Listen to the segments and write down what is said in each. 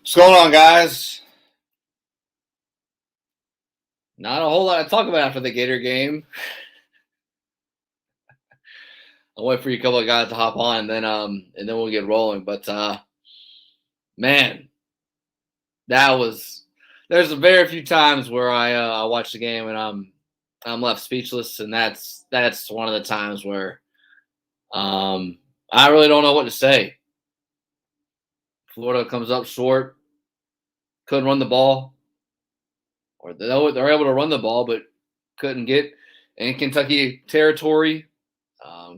What's going on, guys? Not a whole lot to talk about after the Gator game. I'll wait for you a couple of guys to hop on, and then we'll get rolling. But man, that was. There's very few times where I watch the game and I'm left speechless, and that's one of the times where I really don't know what to say. Florida comes up short, couldn't run the ball, or they're able to run the ball, but couldn't get in Kentucky territory.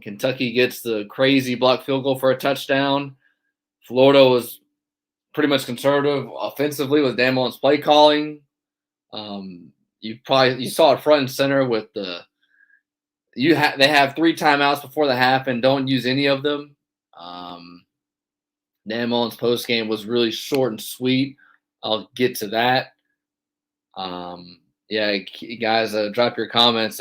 Kentucky gets the crazy block field goal for a touchdown. Florida was pretty much conservative offensively with Damon's play calling. You saw it front and center with they have 3 timeouts before the half and don't use any of them. Damon's post game was really short and sweet. I'll get to that. Yeah, guys, drop your comments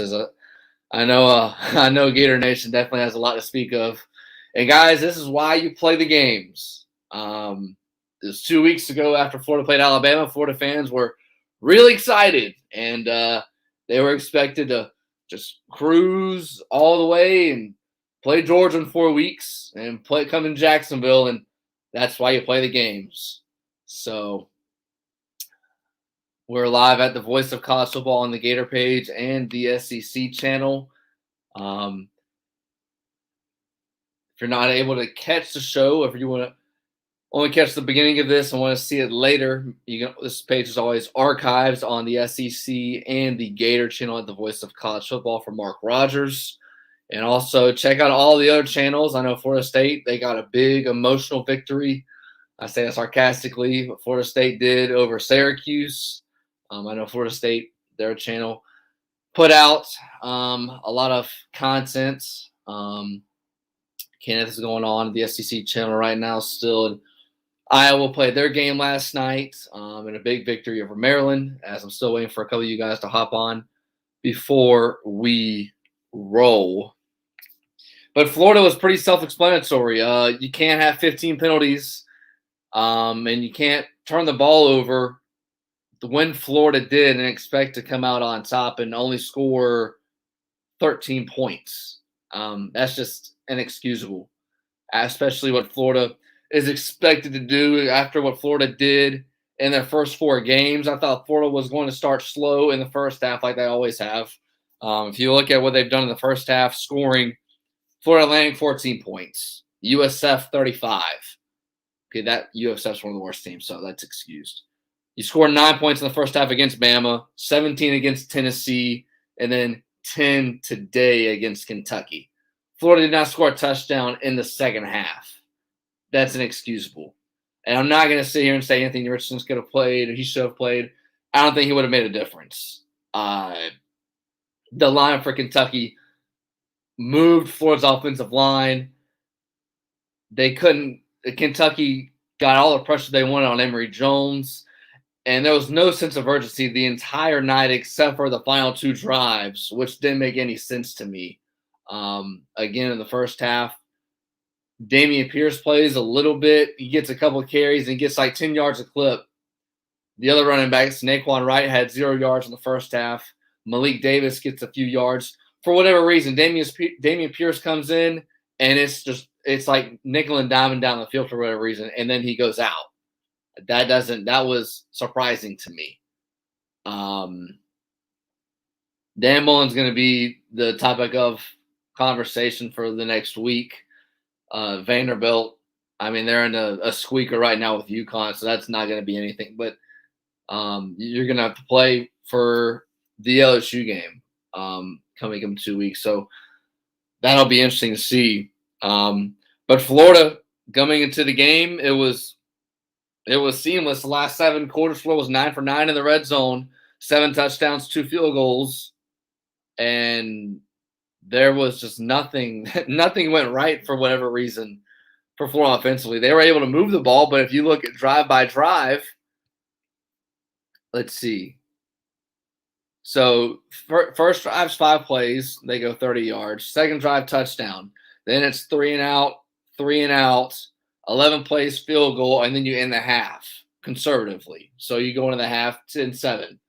I know Gator Nation definitely has a lot to speak of. And guys, this is why you play the games. It was 2 weeks ago after Florida played Alabama. Florida fans were really excited, and they were expected to just cruise all the way and play Georgia in 4 weeks and come in Jacksonville, and that's why you play the games. So we're live at the Voice of College Football on the Gator page and the SEC channel. If you're not able to catch the show, if you want to only catch the beginning of this and want to see it later, this page is always archived on the SEC and the Gator channel at the Voice of College Football for Mark Rogers. And also check out all the other channels. I know Florida State, they got a big emotional victory. I say that sarcastically, but Florida State did over Syracuse. I know Florida State, their channel, put out a lot of content. Kenneth is going on the SEC channel right now still. And Iowa played their game last night in a big victory over Maryland, as I'm still waiting for a couple of you guys to hop on before we roll. But Florida was pretty self-explanatory. You can't have 15 penalties, and you can't turn the ball over when Florida did and expect to come out on top and only score 13 points. That's just inexcusable, especially what Florida is expected to do after what Florida did in their first 4 games. I thought Florida was going to start slow in the first half like they always have. If you look at what they've done in the first half, scoring, Florida landing 14 points, USF 35. Okay, that USF's one of the worst teams, so that's excused. You scored 9 points in the first half against Bama, 17 against Tennessee, and then 10 today against Kentucky. Florida did not score a touchdown in the second half. That's inexcusable. And I'm not going to sit here and say Anthony Richardson could have played or he should have played. I don't think he would have made a difference. The line for Kentucky moved Florida's offensive line. Kentucky got all the pressure they wanted on Emory Jones. And there was no sense of urgency the entire night except for the final 2 drives, which didn't make any sense to me. Again, in the first half, Damien Pierce plays a little bit. He gets a couple of carries and gets like 10 yards a clip. The other running backs, Naquan Wright, had 0 yards in the first half. Malik Davis gets a few yards. For whatever reason, Damien Pierce comes in, and it's like nickel and diamond down the field for whatever reason, and then he goes out. That was surprising to me. Dan Mullen's going to be the topic of conversation for the next week. Vanderbilt, I mean, they're in a squeaker right now with UConn, so that's not going to be anything. But you're going to have to play for the LSU game coming in 2 weeks. So that'll be interesting to see. But Florida, coming into the game, it was seamless. The last 7 quarters, Florida was 9 for 9 in the red zone, 7 touchdowns, 2 field goals, and there was just nothing. Nothing went right for whatever reason for Florida offensively. They were able to move the ball, but if you look at drive by drive, let's see. So first drive's 5 plays, they go 30 yards. Second drive, touchdown. Then it's 3 and out, 11 plays, field goal, and then you end the half. conservatively. So you go into the half 10-7.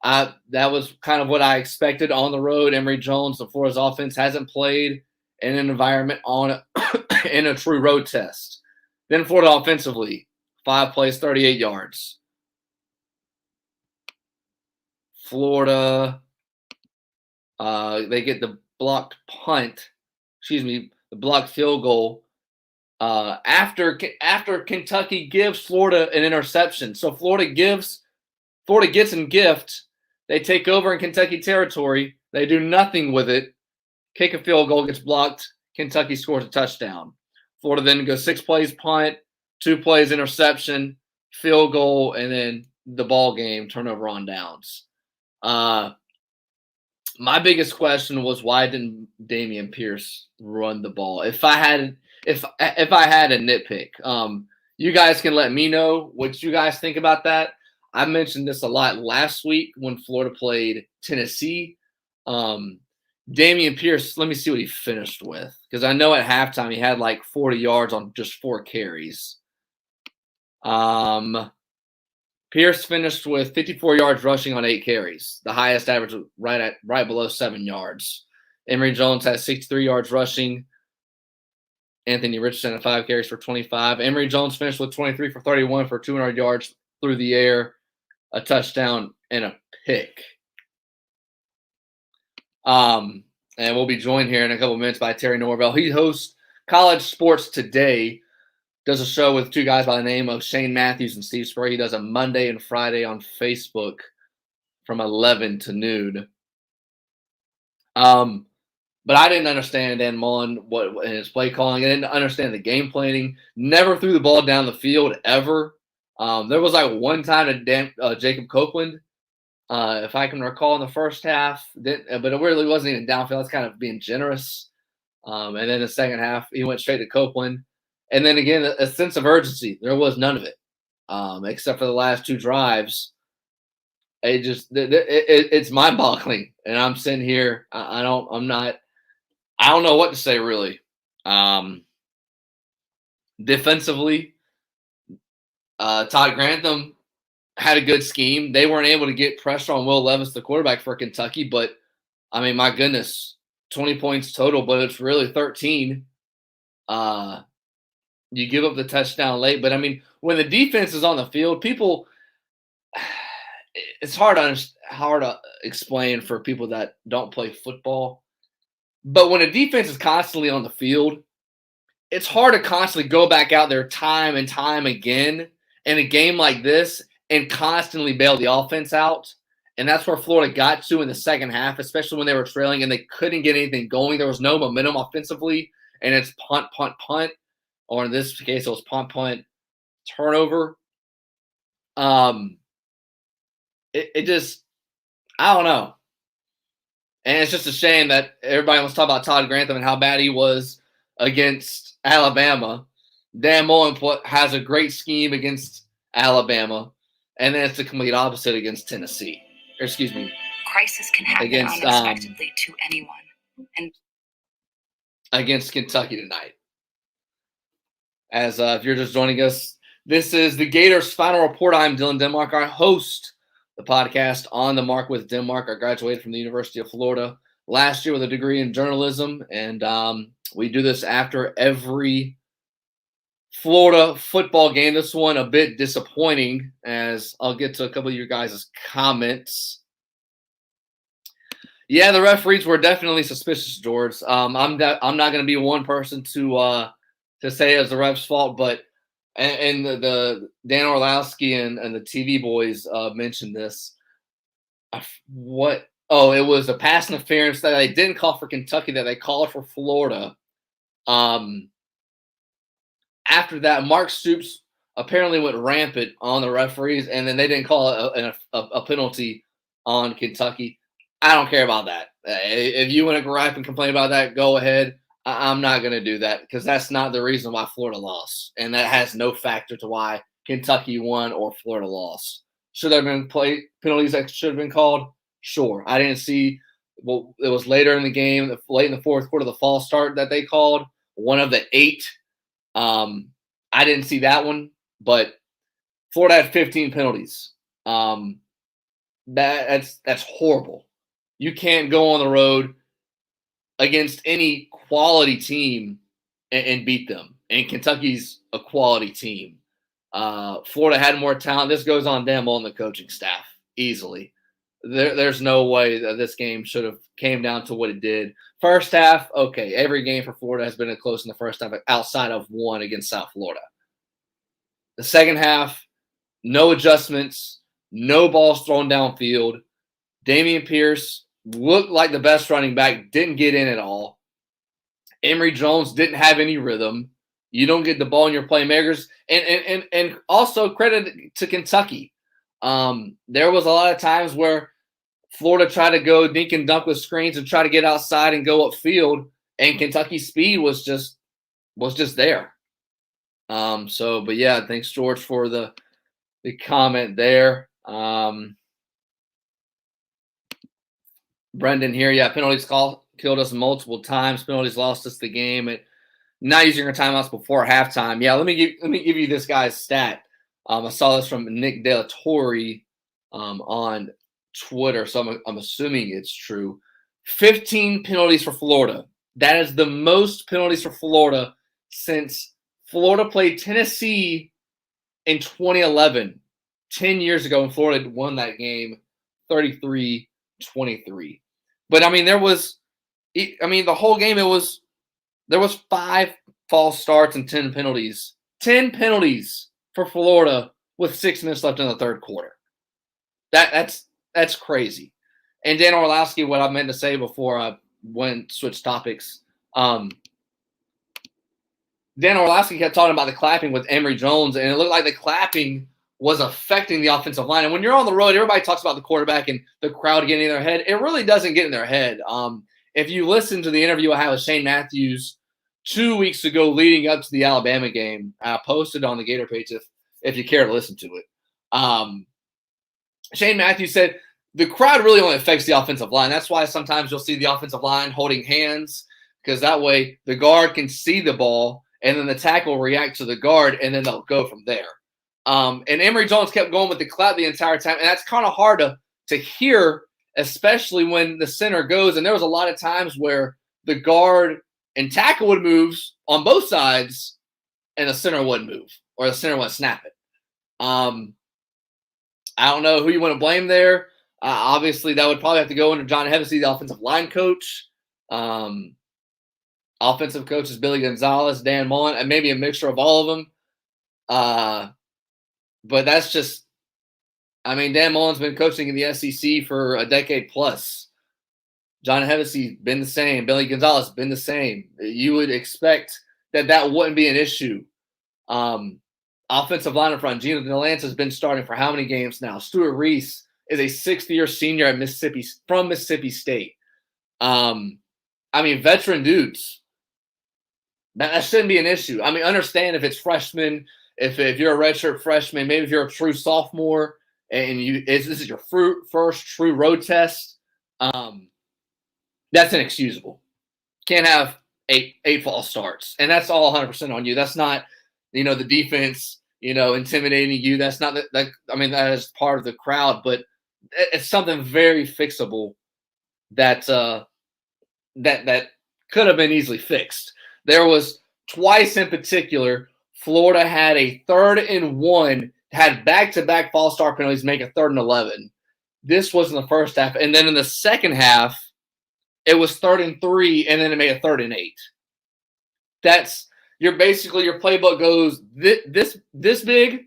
That was kind of what I expected on the road. Emory Jones, the Florida's offense, hasn't played in an environment on in a true road test. Then Florida offensively, 5 plays, 38 yards. Florida, they get the blocked punt, the blocked field goal after Kentucky gives Florida an interception. So Florida gets in gift. They take over in Kentucky territory. They do nothing with it. Kick a field goal, gets blocked. Kentucky scores a touchdown. Florida then goes 6 plays punt, 2 plays interception, field goal, and then the ball game, turnover on downs. My biggest question was, why didn't Damien Pierce run the ball? If I had a nitpick, you guys can let me know what you guys think about that. I mentioned this a lot last week when Florida played Tennessee. Damien Pierce, let me see what he finished with, because I know at halftime he had like 40 yards on just 4 carries. Pierce finished with 54 yards rushing on 8 carries, the highest average right below 7 yards. Emory Jones has 63 yards rushing. Anthony Richardson had 5 carries for 25. Emory Jones finished with 23 for 31 for 200 yards through the air, a touchdown, and a pick. And we'll be joined here in a couple of minutes by Terry Norvelle. He hosts College Sports Today, does a show with 2 guys by the name of Shane Matthews and Steve Spurrier. He does a Monday and Friday on Facebook from 11 to noon. But I didn't understand Dan Mullen in his play calling. I didn't understand the game planning. Never threw the ball down the field ever. There was like one time to Jacob Copeland, if I can recall, in the first half, but it really wasn't even downfield. That's kind of being generous. And then the second half, he went straight to Copeland. And then again, a sense of urgency. There was none of it, except for the last 2 drives. It's mind-boggling. And I'm sitting here. I don't know what to say really. Defensively, Todd Grantham had a good scheme. They weren't able to get pressure on Will Levis, the quarterback for Kentucky, but I mean, my goodness, 20 points total, but it's really 13. You give up the touchdown late, but I mean, when the defense is on the field, it's hard to explain for people that don't play football. But when a defense is constantly on the field, it's hard to constantly go back out there time and time again in a game like this and constantly bail the offense out. And that's where Florida got to in the second half, especially when they were trailing and they couldn't get anything going. There was no momentum offensively, and it's punt, punt, punt. Or in this case, it was punt, punt, turnover. It just, I don't know. And it's just a shame that everybody wants to talk about Todd Grantham and how bad he was against Alabama. Dan Mullen has a great scheme against Alabama, and then it's the complete opposite against Tennessee. Or excuse me. Crisis can happen unexpectedly to anyone. And against Kentucky tonight. As if you're just joining us, this is the Gators Final Report. I'm Dylan Denmark. I host the podcast On the Mark with Denmark. I graduated from the University of Florida last year with a degree in journalism, and we do this after every Florida football game. This one a bit disappointing, as I'll get to a couple of your guys' comments. Yeah, the referees were definitely suspicious, George. I'm not going to be one person to say it was the ref's fault, but and the Dan Orlowski and the TV boys mentioned this. It was a pass interference that they didn't call for Kentucky that they called for Florida. After that, Mark Stoops apparently went rampant on the referees, and then they didn't call a penalty on Kentucky. I don't care about that. If you want to gripe and complain about that, go ahead. I'm not going to do that, because that's not the reason why Florida lost, and that has no factor to why Kentucky won or Florida lost. Should there have been penalties that should have been called? Sure. I didn't see – well, it was later in the game, late in the fourth quarter, the false start that they called, one of the 8. I didn't see that one, but Florida had 15 penalties. That's horrible. You can't go on the road against any quality team and beat them. And Kentucky's a quality team. Florida had more talent. This goes on them on the coaching staff easily. There's no way that this game should have came down to what it did. First half, okay, every game for Florida has been close in the first half outside of one against South Florida. The second half, no adjustments, no balls thrown downfield. Damien Pierce looked like the best running back, didn't get in at all. Emory Jones didn't have any rhythm. You don't get the ball in your playmakers. And also credit to Kentucky. There was a lot of times where Florida tried to go dink and dunk with screens and try to get outside and go upfield, and Kentucky's speed was just there. But yeah, thanks George for the comment there. Brendan here, yeah, penalties killed us multiple times. Penalties lost us the game. Not using our timeouts before halftime. Yeah, let me give you this guy's stat. I saw this from Nick De La Torre on Twitter, so I'm assuming it's true. 15 penalties for Florida. That is the most penalties for Florida since Florida played Tennessee in 2011, 10 years ago, and Florida won that game 33-23. But, I mean, the whole game, there was 5 false starts and 10 penalties. 10 penalties for Florida with 6 minutes left in the third quarter. That's crazy. And Dan Orlowski, what I meant to say before I switch topics, Dan Orlowski kept talking about the clapping with Emory Jones, and it looked like the clapping was affecting the offensive line. And when you're on the road, everybody talks about the quarterback and the crowd getting in their head. It really doesn't get in their head. If you listen to the interview I had with Shane Matthews 2 weeks ago leading up to the Alabama game, I posted on the Gator page if you care to listen to it. Shane Matthews said the crowd really only affects the offensive line. That's why sometimes you'll see the offensive line holding hands, because that way the guard can see the ball and then the tackle will react to the guard and then they'll go from there. And Emory Jones kept going with the clap the entire time, and that's kind of hard to hear, especially when the center goes. And there was a lot of times where the guard and tackle would move on both sides and the center wouldn't move, or the center wouldn't snap it. I don't know who you want to blame there. Obviously, that would probably have to go under John Hevesy, the offensive line coach. Offensive coach is Billy Gonzalez, Dan Mullen, and maybe a mixture of all of them. But that's just – Dan Mullen's been coaching in the SEC for a decade plus. John Hevesy's been the same. Billy Gonzalez been the same. You would expect that wouldn't be an issue. Offensive line in front. Gino DeLance has been starting for how many games now? Stuart Reese is a 6th-year senior at from Mississippi State. Veteran dudes. That shouldn't be an issue. Understand if it's freshmen, if you're a redshirt freshman, maybe if you're a true sophomore and this is your first true road test, that's inexcusable. Can't have eight false starts, and that's all 100% on you. That's not, the defense, intimidating you. That's not that is part of the crowd, but it's something very fixable that could have been easily fixed. There was twice in particular, Florida had a 3rd and 1, had back-to-back false start penalties, make a 3rd and 11. This was in the first half. And then in the second half, it was 3rd and 3, and then it made a 3rd and 8. That's your playbook goes this big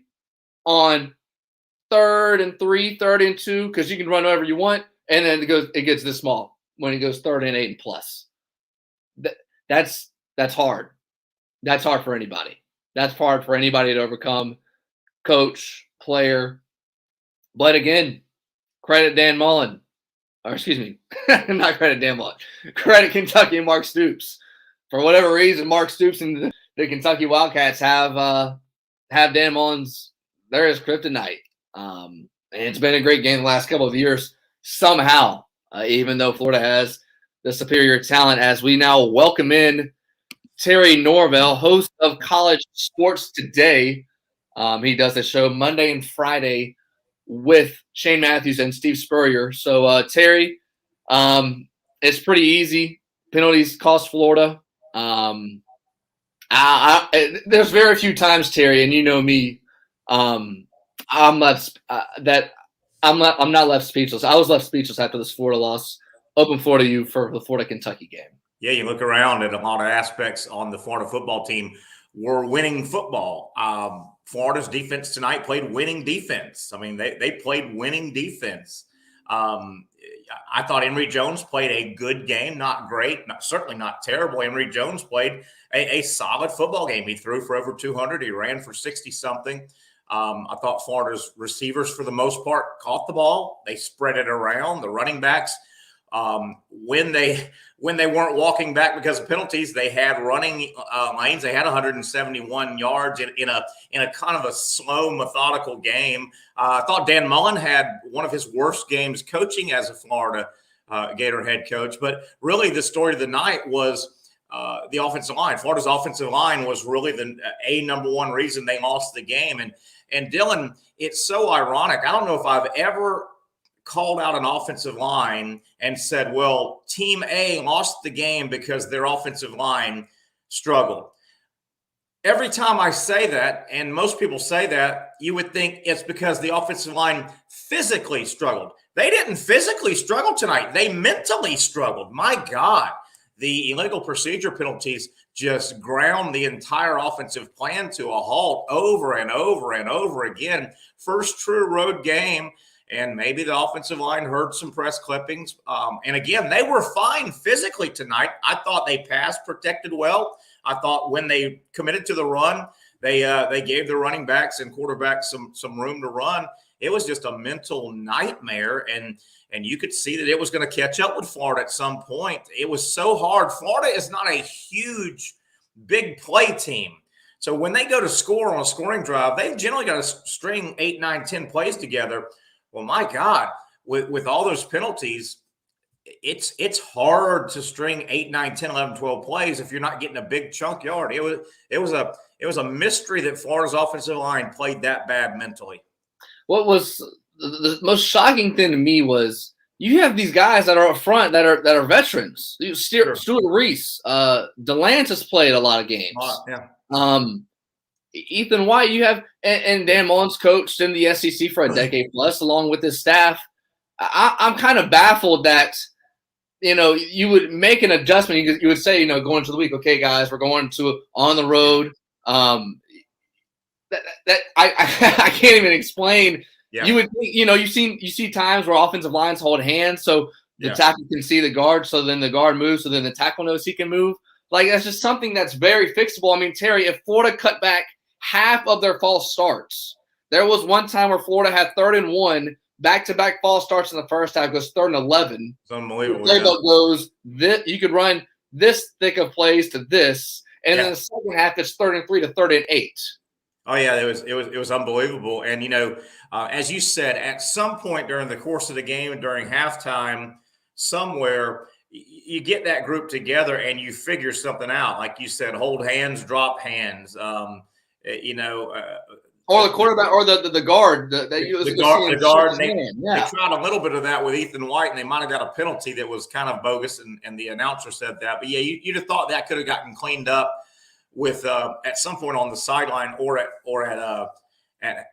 on 3rd and 3, 3rd and 2, because you can run whatever you want, and then it gets this small when it goes 3rd and 8 and plus. That's hard. That's hard for anybody. That's hard for anybody to overcome, coach, player. But again, credit Dan Mullen. Or excuse me, not credit Dan Mullen. Credit Kentucky and Mark Stoops. For whatever reason, Mark Stoops and the Kentucky Wildcats have Dan Mullen's – they're his kryptonite. And it's been a great game the last couple of years somehow, even though Florida has the superior talent, as we now welcome in Terry Norvelle, host of College Sports Today. He does a show Monday and Friday with Shane Matthews and Steve Spurrier. So, Terry, it's pretty easy. Penalties cost Florida. There's very few times, Terry, and you know me. I'm left I'm not left speechless. I was left speechless after this Florida loss. Open floor to you for the Florida Kentucky game. Yeah, you look around at a lot of aspects on the Florida football team. We're winning football. Florida's defense tonight played winning defense. I mean, they played winning defense. I thought Emory Jones played a good game, not great, certainly not terrible. Emory Jones played a solid football game. He threw for over 200. He ran for 60-something. I thought Florida's receivers, for the most part, caught the ball. They spread it around. The running backs, when they weren't walking back because of penalties, they had running lanes. They had 171 yards in a kind of a slow, methodical game. I thought Dan Mullen had one of his worst games coaching as a Florida Gator head coach. But really, the story of the night was the offensive line. Florida's offensive line was really the number one reason they lost the game. And Dylan, it's so ironic. I don't know if I've ever called out an offensive line and said, well, Team A lost the game because their offensive line struggled. Every time I say that, and most people say that, you would think it's because the offensive line physically struggled. They didn't physically struggle tonight. They mentally struggled. My God, the illegal procedure penalties just ground the entire offensive plan to a halt over and over and over again. First true road game. And maybe the offensive line heard some press clippings. And again, they were fine physically tonight. I thought they pass protected well. I thought when they committed to the run, they gave the running backs and quarterbacks some room to run. It was just a mental nightmare. And you could see that it was going to catch up with Florida at some point. It was so hard. Florida is not a huge, big play team. So when they go to score on a scoring drive, they've generally got to string 8, 9, 10 plays together. Well, my God, with all those penalties, it's hard to string 8, 9, 10, 11, 12 plays if you're not getting a big chunk yard. It was a mystery that Florida's offensive line played that bad mentally. What was the most shocking thing to me was you have these guys that are up front that are veterans. Stuart Reese, DeLance has played a lot of games. Yeah. Ethan White, you have, and Dan Mullen's coached in the SEC for a decade plus, along with his staff. I'm kind of baffled that, you would make an adjustment. You would say, going into the week, okay, guys, we're going to on the road. That I can't even explain. Yeah. You would, you see times where offensive lines hold hands, so the tackle can see the guard, so then the guard moves, so then the tackle knows he can move. Like, that's just something that's very fixable. I mean, Terry, if Florida cut back half of their false starts, there was one time where Florida had 3rd and 1, back-to-back false starts in the first half, goes 3rd and 11. It's unbelievable. The playbook goes, you could run this thick of plays to this, and then the second half, it's 3rd and 3 to 3rd and 8. Oh yeah, it was unbelievable. And as you said, at some point during the course of the game, during halftime, somewhere you get that group together and you figure something out. Like you said, hold hands, drop hands. Or the quarterback, or the guard. The guard. They tried a little bit of that with Ethan White, and they might have got a penalty that was kind of bogus, and the announcer said that. But yeah, you'd have thought that could have gotten cleaned up with at some point on the sideline or at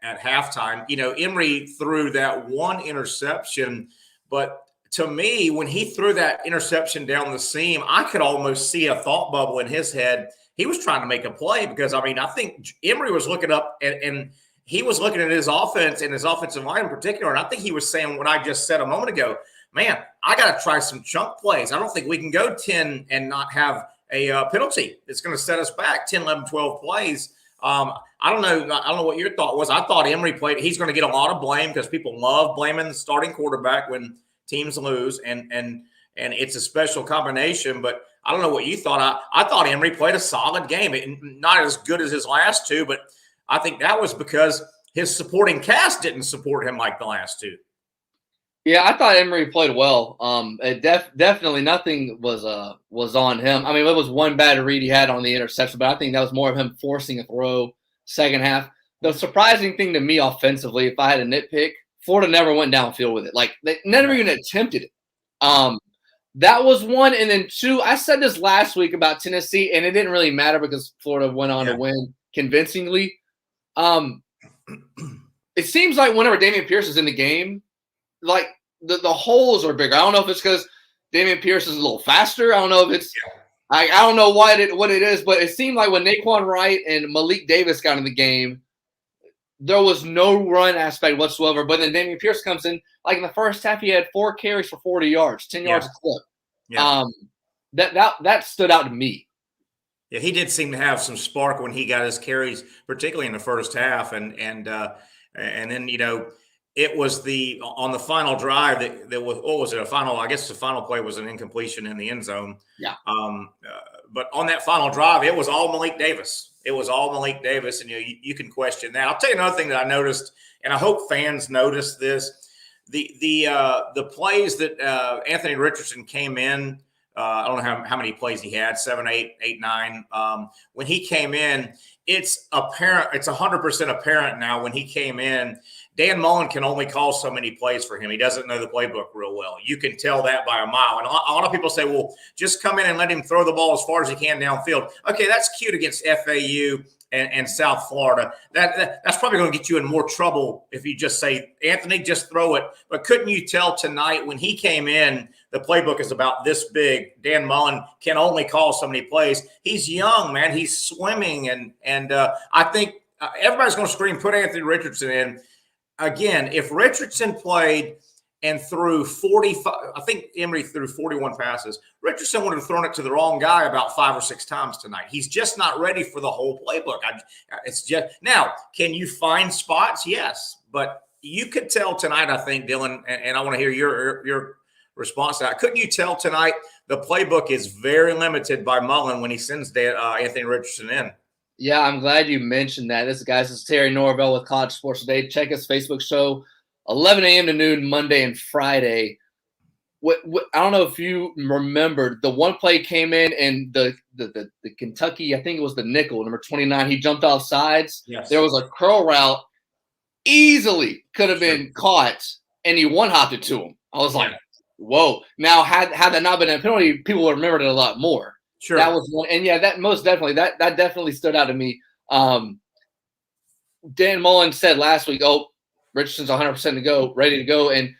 halftime. Emory threw that one interception, but to me, when he threw that interception down the seam, I could almost see a thought bubble in his head. He was trying to make a play because, I think Emory was looking up and he was looking at his offense and his offensive line in particular. And I think he was saying what I just said a moment ago, man, I got to try some chunk plays. I don't think we can go 10 and not have a penalty. It's going to set us back 10, 11, 12 plays. I don't know what your thought was. I thought Emory played. He's going to get a lot of blame because people love blaming the starting quarterback when teams lose, and it's a special combination. But I don't know what you thought. I thought Emory played a solid game. Not as good as his last two, but I think that was because his supporting cast didn't support him like the last two. Yeah, I thought Emory played well. Definitely nothing was on him. It was one bad read he had on the interception, but I think that was more of him forcing a throw second half. the surprising thing to me offensively, if I had a nitpick, Florida never went downfield with it. Like they never even attempted it. That was one. And then two, I said this last week about Tennessee, and it didn't really matter because Florida went on to win convincingly. It seems like whenever Damien Pierce is in the game, like the holes are bigger. I don't know if it's because Damien Pierce is a little faster. I don't know if it's I don't know what it is, but it seemed like when Naquan Wright and Malik Davis got in the game, there was no run aspect whatsoever. But then Damien Pierce comes in, like in the first half, he had 4 carries for 40 yards, 10 yards a clip. Yeah. That stood out to me. Yeah, he did seem to have some spark when he got his carries, particularly in the first half, and then it was on the final drive that was, what was it, a final, I guess the final play was an incompletion in the end zone. Yeah. But on that final drive, it was all Malik Davis. It was all Malik Davis, and you can question that. I'll tell you another thing that I noticed, and I hope fans notice this: the plays that Anthony Richardson came in. I don't know how many plays he had, 7, 8, 9. When he came in, it's apparent. It's 100% apparent now. When he came in, Dan Mullen can only call so many plays for him. He doesn't know the playbook real well. You can tell that by a mile. And a lot of people say, well, just come in and let him throw the ball as far as he can downfield. Okay, that's cute against FAU and South Florida. That's probably going to get you in more trouble if you just say, Anthony, just throw it. But couldn't you tell tonight when he came in, the playbook is about this big. Dan Mullen can only call so many plays. He's young, man. He's swimming. And I think everybody's going to scream, put Anthony Richardson in. Again, if Richardson played and threw 45, I think Emory threw 41 passes, Richardson would have thrown it to the wrong guy about 5 or 6 times tonight. He's just not ready for the whole playbook. It's just now, can you find spots? Yes, but you could tell tonight, I think, Dylan, and I want to hear your response to that. Couldn't you tell tonight the playbook is very limited by Mullen when he sends Anthony Richardson in? Yeah, I'm glad you mentioned that. This is Terry Norvelle with College Sports Today. Check his Facebook show, 11 a.m. to noon, Monday and Friday. I don't know if you remembered, the one play came in and the Kentucky, I think it was the nickel, number 29, he jumped off sides. Yes. There was a curl route, easily could have been caught, and he one-hopped it to him. I was like, whoa. Now, had that not been a penalty, people would remember it a lot more. Sure. That was one. And, that most definitely, that definitely stood out to me. Dan Mullen said last week, Richardson's 100% to go, ready to go. And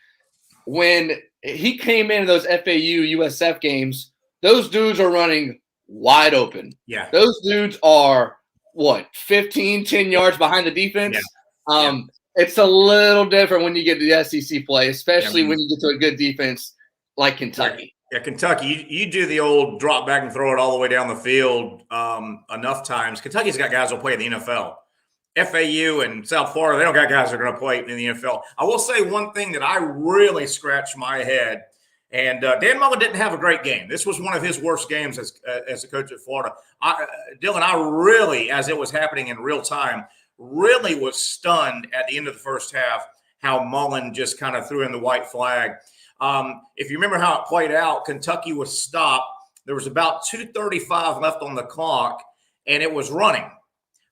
when he came into those FAU USF games, those dudes are running wide open. Yeah. Those dudes are, 10 yards behind the defense? Yeah. It's a little different when you get to the SEC play, especially when you get to a good defense like Kentucky. Yeah, Kentucky, you do the old drop back and throw it all the way down the field enough times. Kentucky's got guys who play in the NFL. FAU and South Florida, they don't got guys that are going to play in the NFL. I will say one thing that I really scratched my head, and Dan Mullen didn't have a great game. This was one of his worst games as a coach at Florida. Dylan, I really, as it was happening in real time, really was stunned at the end of the first half how Mullen just kind of threw in the white flag. If you remember how it played out, Kentucky was stopped. There was about 2:35 left on the clock, and it was running.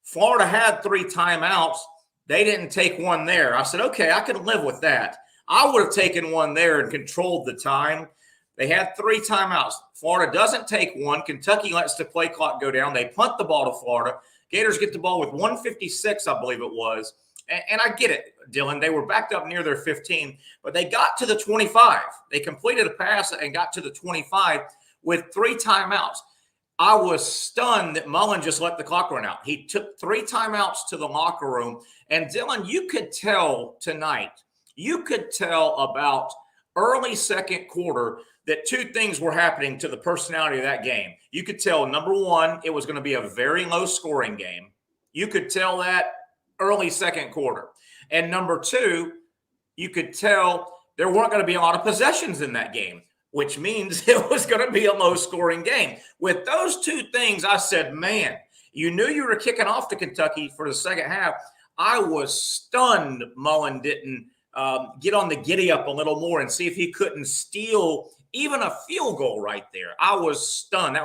Florida had 3 timeouts. They didn't take one there. I said, okay, I can live with that. I would have taken one there and controlled the time. They had 3 timeouts. Florida doesn't take one. Kentucky lets the play clock go down. They punt the ball to Florida. Gators get the ball with 1:56, I believe it was. And I get it, Dylan. They were backed up near their 15, but they got to the 25. They completed a pass and got to the 25 with 3 timeouts. I was stunned that Mullen just let the clock run out. He took 3 timeouts to the locker room. And, Dylan, you could tell tonight, about early second quarter that 2 things were happening to the personality of that game. You could tell, number one, it was going to be a very low-scoring game. You could tell that early second quarter. And number 2, you could tell there weren't going to be a lot of possessions in that game, which means it was going to be a low-scoring game. With those 2 things, I said, man, you knew you were kicking off to Kentucky for the second half. I was stunned Mullen didn't get on the giddy-up a little more and see if he couldn't steal even a field goal right there. I was stunned. I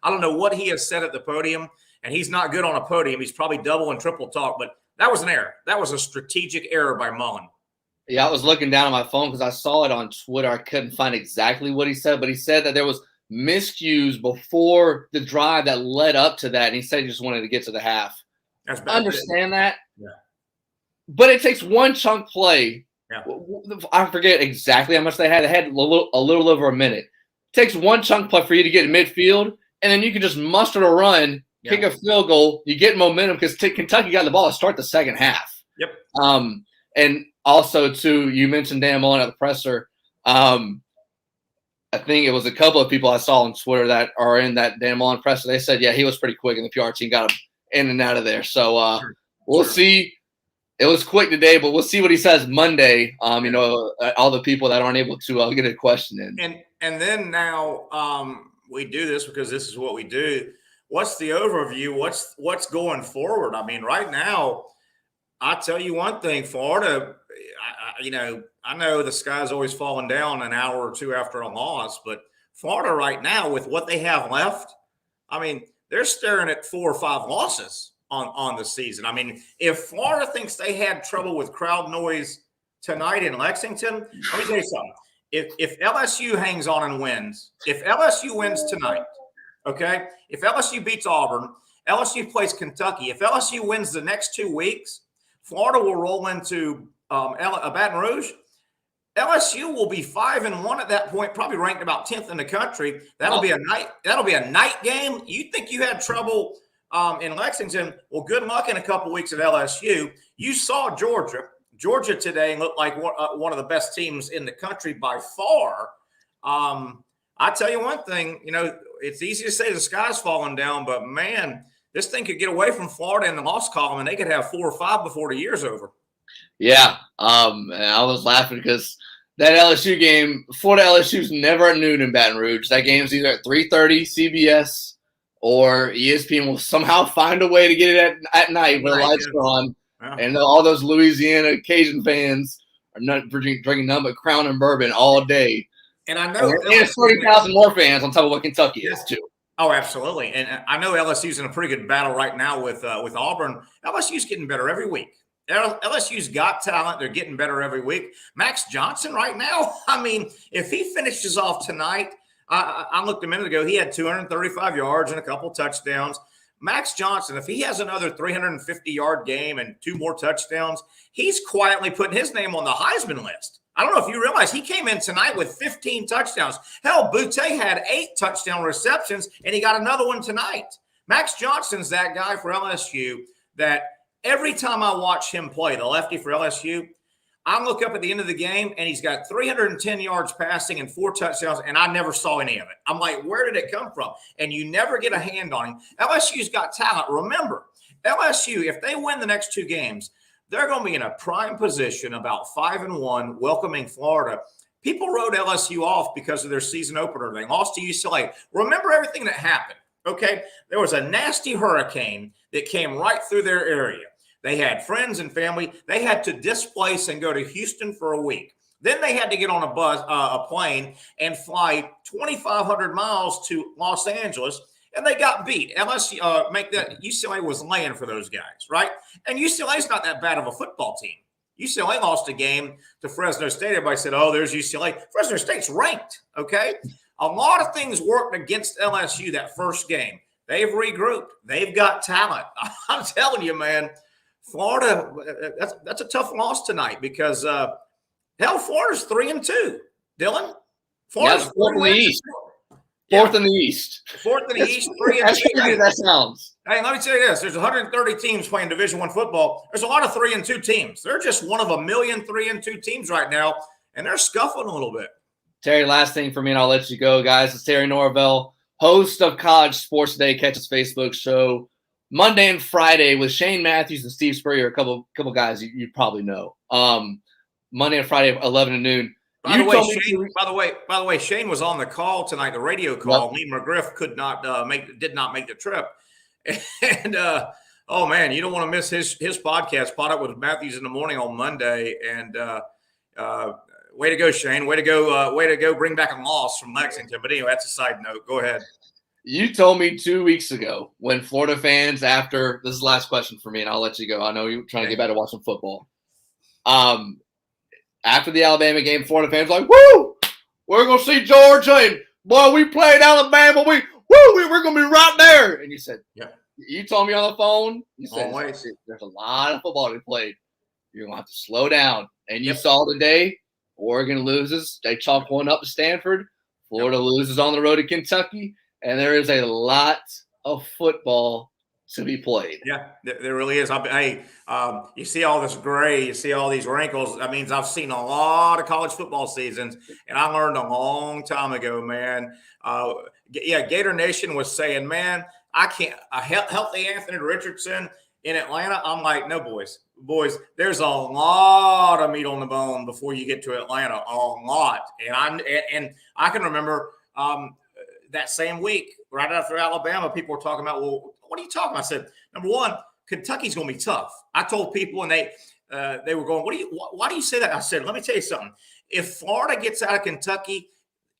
don't know what he has said at the podium, and he's not good on a podium. He's probably double and triple talk, but That was an error. That was a strategic error by Mullen. Yeah, I was looking down on my phone because I saw it on Twitter. I couldn't find exactly what he said, but he said that there was miscues before the drive that led up to that, and he said he just wanted to get to the half. That's bad. I understand that. Yeah. But it takes one chunk play. Yeah. I forget exactly how much they had. They had a little over a minute. It takes one chunk play for you to get in midfield, and then you can just muster a run, kick a field goal. You get momentum because Kentucky got the ball to start the second half. Yep. And also, too, you mentioned Dan Mullen at the presser. I think it was a couple of people I saw on Twitter that are in that Dan Mullen presser. They said, yeah, he was pretty quick, and the PR team got him in and out of there. So we'll see. It was quick today, but we'll see what he says Monday. All the people that aren't able to get a question in. And then now we do this because this is what we do. What's the overview? What's going forward? I mean, right now, I'll tell you one thing, Florida, I know the sky's always falling down an hour or two after a loss, but Florida right now, with what they have left, I mean, they're staring at 4 or 5 losses on the season. I mean, if Florida thinks they had trouble with crowd noise tonight in Lexington, let me tell you something. If LSU hangs on and wins, if LSU wins tonight, okay, if LSU beats Auburn, LSU plays Kentucky, if LSU wins the next 2 weeks, Florida will roll into Baton Rouge. LSU will be 5-1 at that point, probably ranked about 10th in the country. That'll be a night game. You think you had trouble in Lexington? Well, good luck in a couple weeks at LSU. You saw Georgia. Georgia today looked like one of the best teams in the country by far. I tell you one thing, it's easy to say the sky's falling down, but man, this thing could get away from Florida in the loss column, and they could have 4 or 5 before the year's over. Yeah, I was laughing because that LSU game, Florida LSU's never at noon in Baton Rouge. That game's either at 3:30 CBS or ESPN will somehow find a way to get it at night when the lights are on. Yeah. And all those Louisiana Cajun fans are not drinking nothing but Crown and bourbon all day. And I know there's 30,000 more fans on top of what Kentucky is too. Oh, absolutely. And I know LSU's in a pretty good battle right now with Auburn. LSU's getting better every week. LSU's got talent. They're getting better every week. Max Johnson right now, I mean, if he finishes off tonight, I looked a minute ago, he had 235 yards and a couple touchdowns. Max Johnson, if he has another 350-yard game and 2 more touchdowns, he's quietly putting his name on the Heisman list. I don't know if you realize he came in tonight with 15 touchdowns. Hell, Boutte had 8 touchdown receptions, and he got another one tonight. Max Johnson's that guy for LSU that every time I watch him play, the lefty for LSU, I look up at the end of the game, and he's got 310 yards passing and 4 touchdowns, and I never saw any of it. I'm like, where did it come from? And you never get a hand on him. LSU's got talent. Remember, LSU, if they win the next 2 games, they're going to be in a prime position about 5-1, welcoming Florida. People wrote LSU off because of their season opener. They lost to UCLA. Remember everything that happened, okay? There was a nasty hurricane that came right through their area. They had friends and family. They had to displace and go to Houston for a week. Then they had to get on a plane and fly 2,500 miles to Los Angeles, and they got beat. UCLA was laying for those guys, right? And UCLA's not that bad of a football team. UCLA lost a game to Fresno State. Everybody said, oh, there's UCLA. Fresno State's ranked, okay? A lot of things worked against LSU that first game. They've regrouped. They've got talent. I'm telling you, man, Florida, that's a tough loss tonight because, Florida's 3-2. Dylan? Florida's 4th in the East. 4th in the East. 4th in the East, 3-2. That sounds. Hey, let me tell you this. There's 130 teams playing Division I football. There's a lot of 3-2 teams. They're just one of a million 3-2 teams right now, and they're scuffling a little bit. Terry, last thing for me, and I'll let you go, guys. It's Terry Norvelle, host of College Sports Today. Catch his Facebook show Monday and Friday with Shane Matthews and Steve Spurrier, a couple guys you probably know. Monday and Friday, 11 to noon. By the way, Shane was on the call tonight, the radio call. Lee McGriff did not make the trip. And oh man, you don't want to miss his podcast. Caught up with Matthews in the morning on Monday. And way to go, Shane. Way to go bring back a loss from Lexington. But anyway, that's a side note. Go ahead. You told me 2 weeks ago when Florida fans, after this is the last question for me, and I'll let you go. I know you're trying to get back to watching football. After the Alabama game, Florida fans were like, "Woo! We're gonna see Georgia, and boy, we played Alabama. We're gonna be right there." And you said, Yeah. You told me on the phone. You said, Always. "There's a lot of football to be played. You're gonna have to slow down." And you Yep. saw today, Oregon loses. They chalk one up to Stanford. Florida loses on the road to Kentucky. And there is a lot of football to be played. Yeah, there really is. You see all this gray, you see all these wrinkles. That means I've seen a lot of college football seasons, and I learned a long time ago, man. Gator Nation was saying, man, I can't – a healthy Anthony Richardson in Atlanta. I'm like, no, boys, there's a lot of meat on the bone before you get to Atlanta, a lot. And I can remember that same week, right after Alabama, people were talking about, well, what are you talking about? I said, number one, Kentucky's going to be tough. I told people, and they were going, why do you say that? I said, let me tell you something. If Florida gets out of Kentucky,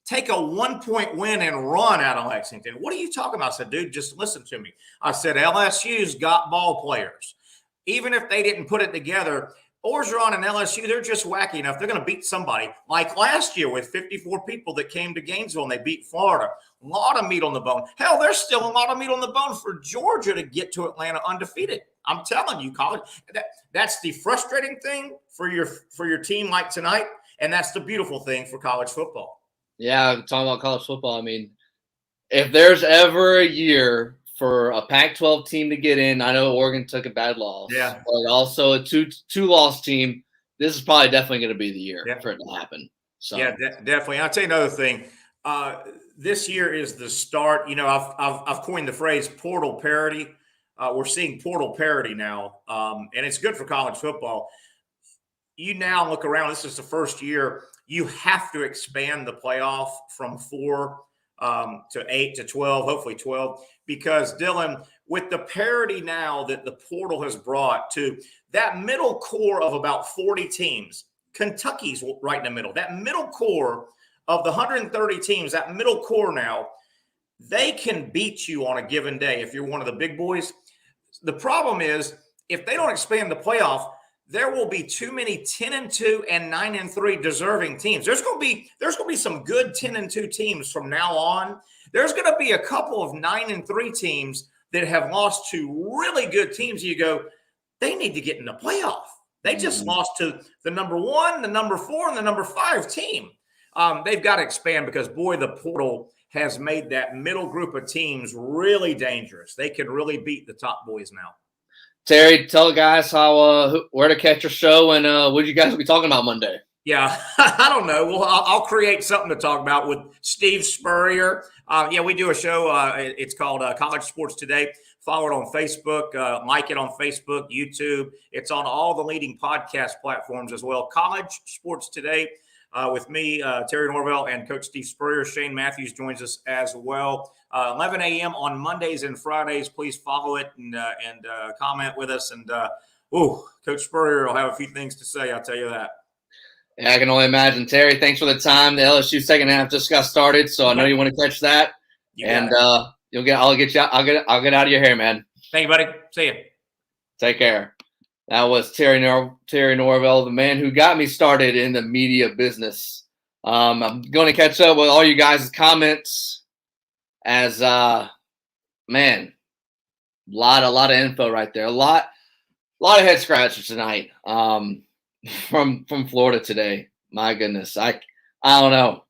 take a 1-point win and run out of Lexington. What are you talking about? I said, dude, just listen to me. I said, LSU's got ball players. Even if they didn't put it together, Orgeron and LSU, they're just wacky enough. They're going to beat somebody. Like last year with 54 people that came to Gainesville and they beat Florida. A lot of meat on the bone. Hell, there's still a lot of meat on the bone for Georgia to get to Atlanta undefeated. I'm telling you, college. That's the frustrating thing for your team like tonight, and that's the beautiful thing for college football. Yeah, talking about college football, I mean, if there's ever a year for a Pac-12 team to get in, I know Oregon took a bad loss. Yeah. But also a two-loss team, this is probably definitely going to be the year for it to happen. So yeah, definitely. I'll tell you another thing. This year is the start. You know, I've coined the phrase portal parity. We're seeing portal parity now, and it's good for college football. You now look around. This is the first year. You have to expand the playoff from 4 to 8 to 12, hopefully 12, because Dylan, with the parity now that the portal has brought to that middle core of about 40 teams, Kentucky's right in the middle. That middle core of the 130 teams, that middle core now, they can beat you on a given day if you're one of the big boys. The problem is if they don't expand the playoff, there will be too many 10-2 and 9-3 deserving teams. There's going to be some good 10-2 teams from now on. There's going to be a couple of 9-3 teams that have lost to really good teams. You go, they need to get in the playoff. They just lost to the number 1, the number 4, and the number 5 team. They've got to expand because, boy, the portal has made that middle group of teams really dangerous. They can really beat the top boys now. Terry, tell the guys how where to catch your show and what you guys will be talking about Monday. Yeah, I don't know. Well, I'll create something to talk about with Steve Spurrier. We do a show. It's called College Sports Today. Follow it on Facebook. Like it on Facebook, YouTube. It's on all the leading podcast platforms as well. College Sports Today with me, Terry Norvelle, and Coach Steve Spurrier. Shane Matthews joins us as well. 11 a.m. on Mondays and Fridays. Please follow it and comment with us. And, Coach Spurrier will have a few things to say. I'll tell you that. Yeah, I can only imagine. Terry, thanks for the time. The LSU second half just got started, so I know you want to catch that. I'll get out of your hair, man. Thank you, buddy. See you. Take care. That was Terry Norvelle, the man who got me started in the media business. I'm going to catch up with all you guys' comments as man, a lot of info right there. A lot of head scratchers tonight. From Florida today. My goodness. I don't know.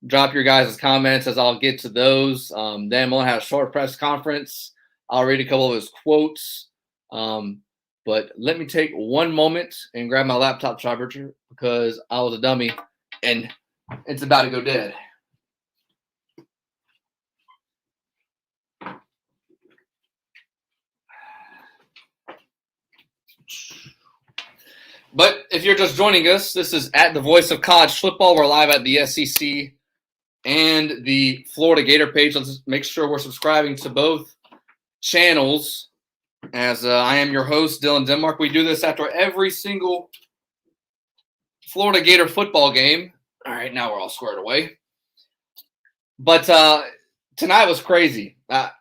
Drop your guys' comments as I'll get to those. Dan Mullen had a short press conference. I'll read a couple of his quotes. But let me take one moment and grab my laptop charger because I was a dummy and it's about to go dead. But if you're just joining us, this is at the Voice of College Football. We're live at the SEC and the Florida Gator page. Let's make sure we're subscribing to both channels. As I am your host, Dylan Denmark. We do this after every single Florida Gator football game. All right, now we're all squared away. But tonight was crazy. I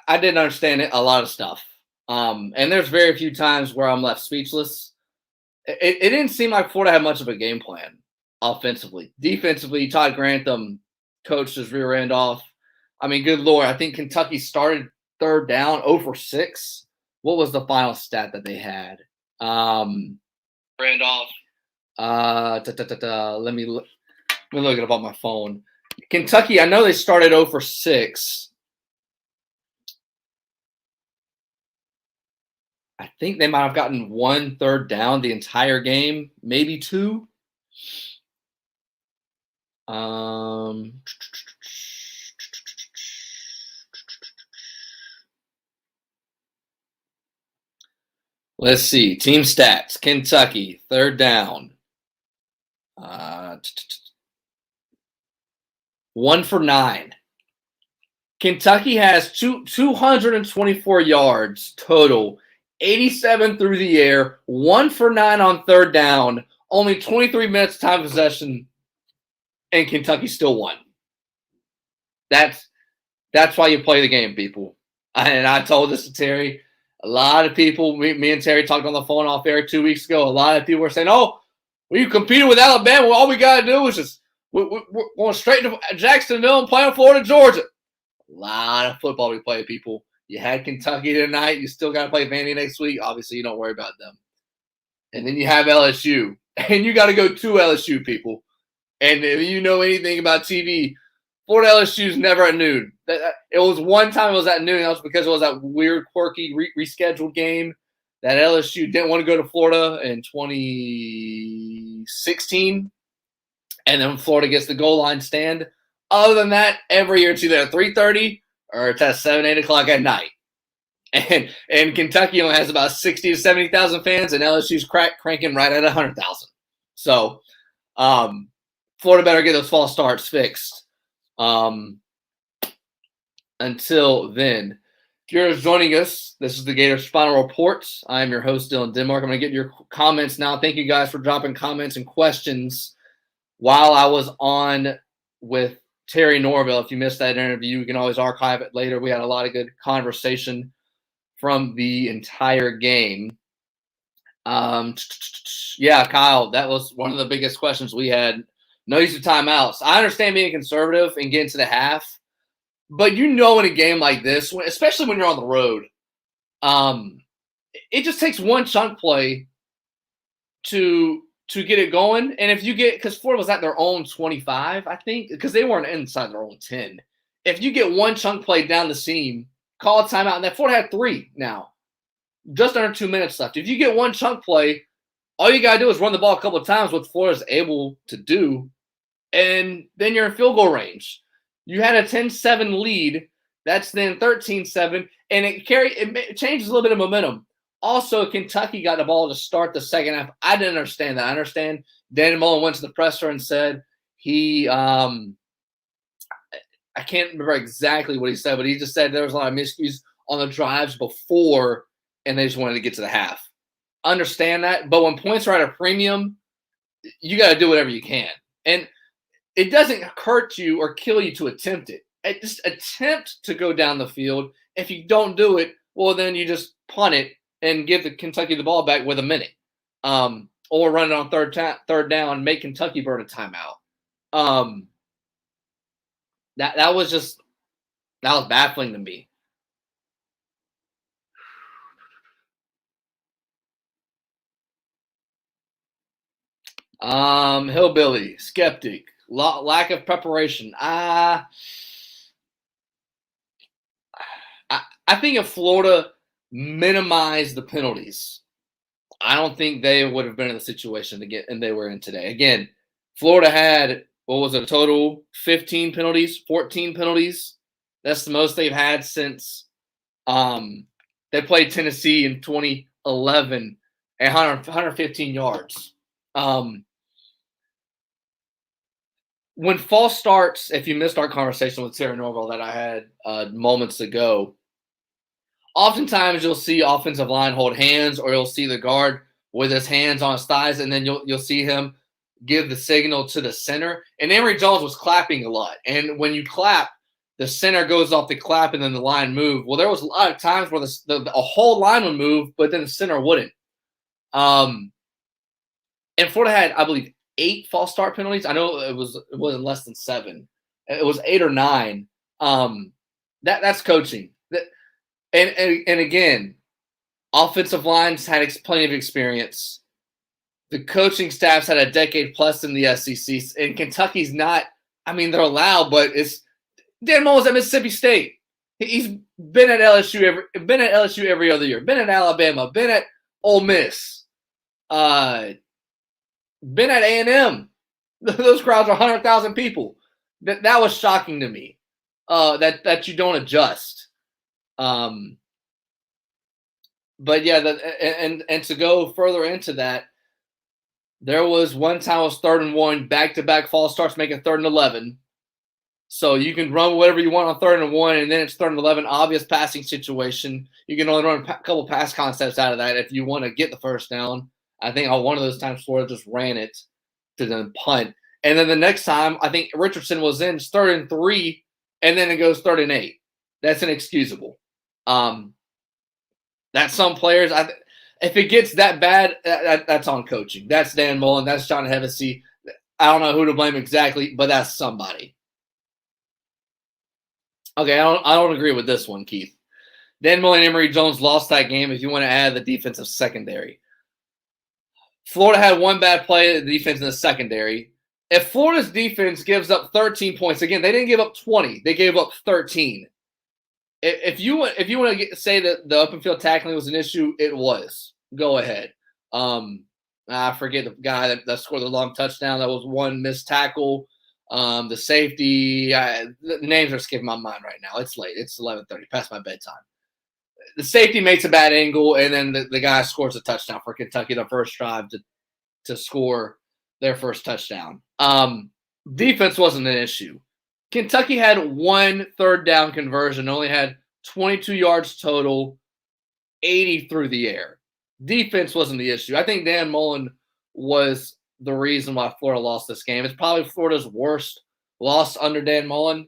didn't understand it, a lot of stuff. And there's very few times where I'm left speechless. It didn't seem like Florida had much of a game plan offensively. Defensively, Todd Grantham coached his rear end off. I mean, good Lord. I think Kentucky started third down, 0 for 6. What was the final stat that they had? Randolph. Let me look it up on my phone. Kentucky, I know they started 0 for 6. I think they might have gotten 1 third down the entire game, maybe 2. Let's see. Team stats. Kentucky, third down. 1 for 9. Kentucky has 224 yards total, 87 through the air, 1 for 9 on third down, only 23 minutes time possession, and Kentucky still won. That's why you play the game, people. And I told this to Terry. A lot of people, me and Terry talked on the phone off air 2 weeks ago. A lot of people were saying, "Oh, we competed with Alabama. Well, all we got to do is just we're going straight to Jacksonville and playing Florida, Georgia." A lot of football we play, people. You had Kentucky tonight. You still got to play Vandy next week. Obviously, you don't worry about them. And then you have LSU. And you got to go to LSU, people. And if you know anything about TV, Florida LSU is never at noon. It was one time it was at noon. That was because it was that weird, quirky, rescheduled game that LSU didn't want to go to Florida in 2016. And then Florida gets the goal line stand. Other than that, every year it's either at 3:30 or it's at 7, 8 o'clock at night. And Kentucky only has about 60 to 70,000 fans, and LSU's cranking right at 100,000. So Florida better get those false starts fixed. Until then, if you're joining us, this is the Gators Final Reports. I am your host, Dylan Denmark. I'm going to get your comments now. Thank you guys for dropping comments and questions while I was on with Terry Norvelle. If you missed that interview, you can always archive it later. We had a lot of good conversation from the entire game. Yeah, Kyle, that was one of the biggest questions we had. No use of timeouts. I understand being conservative and getting to the half, but in a game like this, especially when you're on the road, it just takes one chunk play to get it going. And if you get, because Florida was at their own 25, I think, because they weren't inside their own 10. If you get one chunk play down the seam, call a timeout, and that Florida had 3 now, just under 2 minutes left. If you get one chunk play, all you got to do is run the ball a couple of times, what Florida's able to do, and then you're in field goal range. You had a 10-7 lead. That's then 13-7, and it changes a little bit of momentum. Also, Kentucky got the ball to start the second half. I didn't understand that. I understand Danny Mullen went to the presser and said I can't remember exactly what he said, but he just said there was a lot of miscues on the drives before, and they just wanted to get to the half. Understand that, but when points are at a premium, you got to do whatever you can. And it doesn't hurt you or kill you to attempt it. Just attempt to go down the field. If you don't do it, well, then you just punt it and give the Kentucky the ball back with a minute. Or run it on third down and make Kentucky burn a timeout. That was baffling to me. Hillbilly, skeptic, lack of preparation. I think if Florida minimized the penalties, I don't think they would have been in the situation and they were in today. Again, Florida had, what was it, a total 15 penalties, 14 penalties. That's the most they've had since they played Tennessee in 2011 at 115 yards. When false starts, if you missed our conversation with Terry Norvelle that I had moments ago, oftentimes you'll see offensive line hold hands, or you'll see the guard with his hands on his thighs, and then you'll see him give the signal to the center. And Emory Jones was clapping a lot. And when you clap, the center goes off the clap and then the line move. Well, there was a lot of times where a whole line would move, but then the center wouldn't. And Florida had, I believe, 8 false start penalties. I know it wasn't less than 7. It was 8 or 9. That's coaching. And again, offensive lines had plenty of experience. The coaching staffs had a decade plus in the SEC, and Kentucky's not. I mean, they're allowed, but it's Dan Mullen's at Mississippi State. He's been at LSU every other year. Been at Alabama. Been at Ole Miss. Been at A&M. Those crowds are 100,000 people. That was shocking to me. That you don't adjust. But yeah, and to go further into that, there was one time it was 3rd and 1, back-to-back false starts, making 3rd and 11. So you can run whatever you want on 3rd and 1, and then it's 3rd and 11, obvious passing situation. You can only run a couple pass concepts out of that if you want to get the first down. I think on one of those times Florida just ran it to then punt. And then the next time, I think Richardson was in 3rd and 3, and then it goes 3rd and 8. That's inexcusable. That's some players. If it gets that bad, that's on coaching. That's Dan Mullen. That's John Hevesy. I don't know who to blame exactly, but that's somebody. Okay, I don't agree with this one, Keith. Dan Mullen and Emory Jones lost that game if you want to add the defensive secondary. Florida had one bad play at the defense in the secondary. If Florida's defense gives up 13 points, again, they didn't give up 20. They gave up 13. If you want to say that the open field tackling was an issue, it was. Go ahead. I forget the guy that scored the long touchdown. That was one missed tackle. The safety. The names are skipping my mind right now. It's late. It's 11:30, past my bedtime. The safety makes a bad angle, and then the guy scores a touchdown for Kentucky, the first drive to score their first touchdown. Defense wasn't an issue. Kentucky had 1 third down conversion, only had 22 yards total, 80 through the air. Defense wasn't the issue. I think Dan Mullen was the reason why Florida lost this game. It's probably Florida's worst loss under Dan Mullen.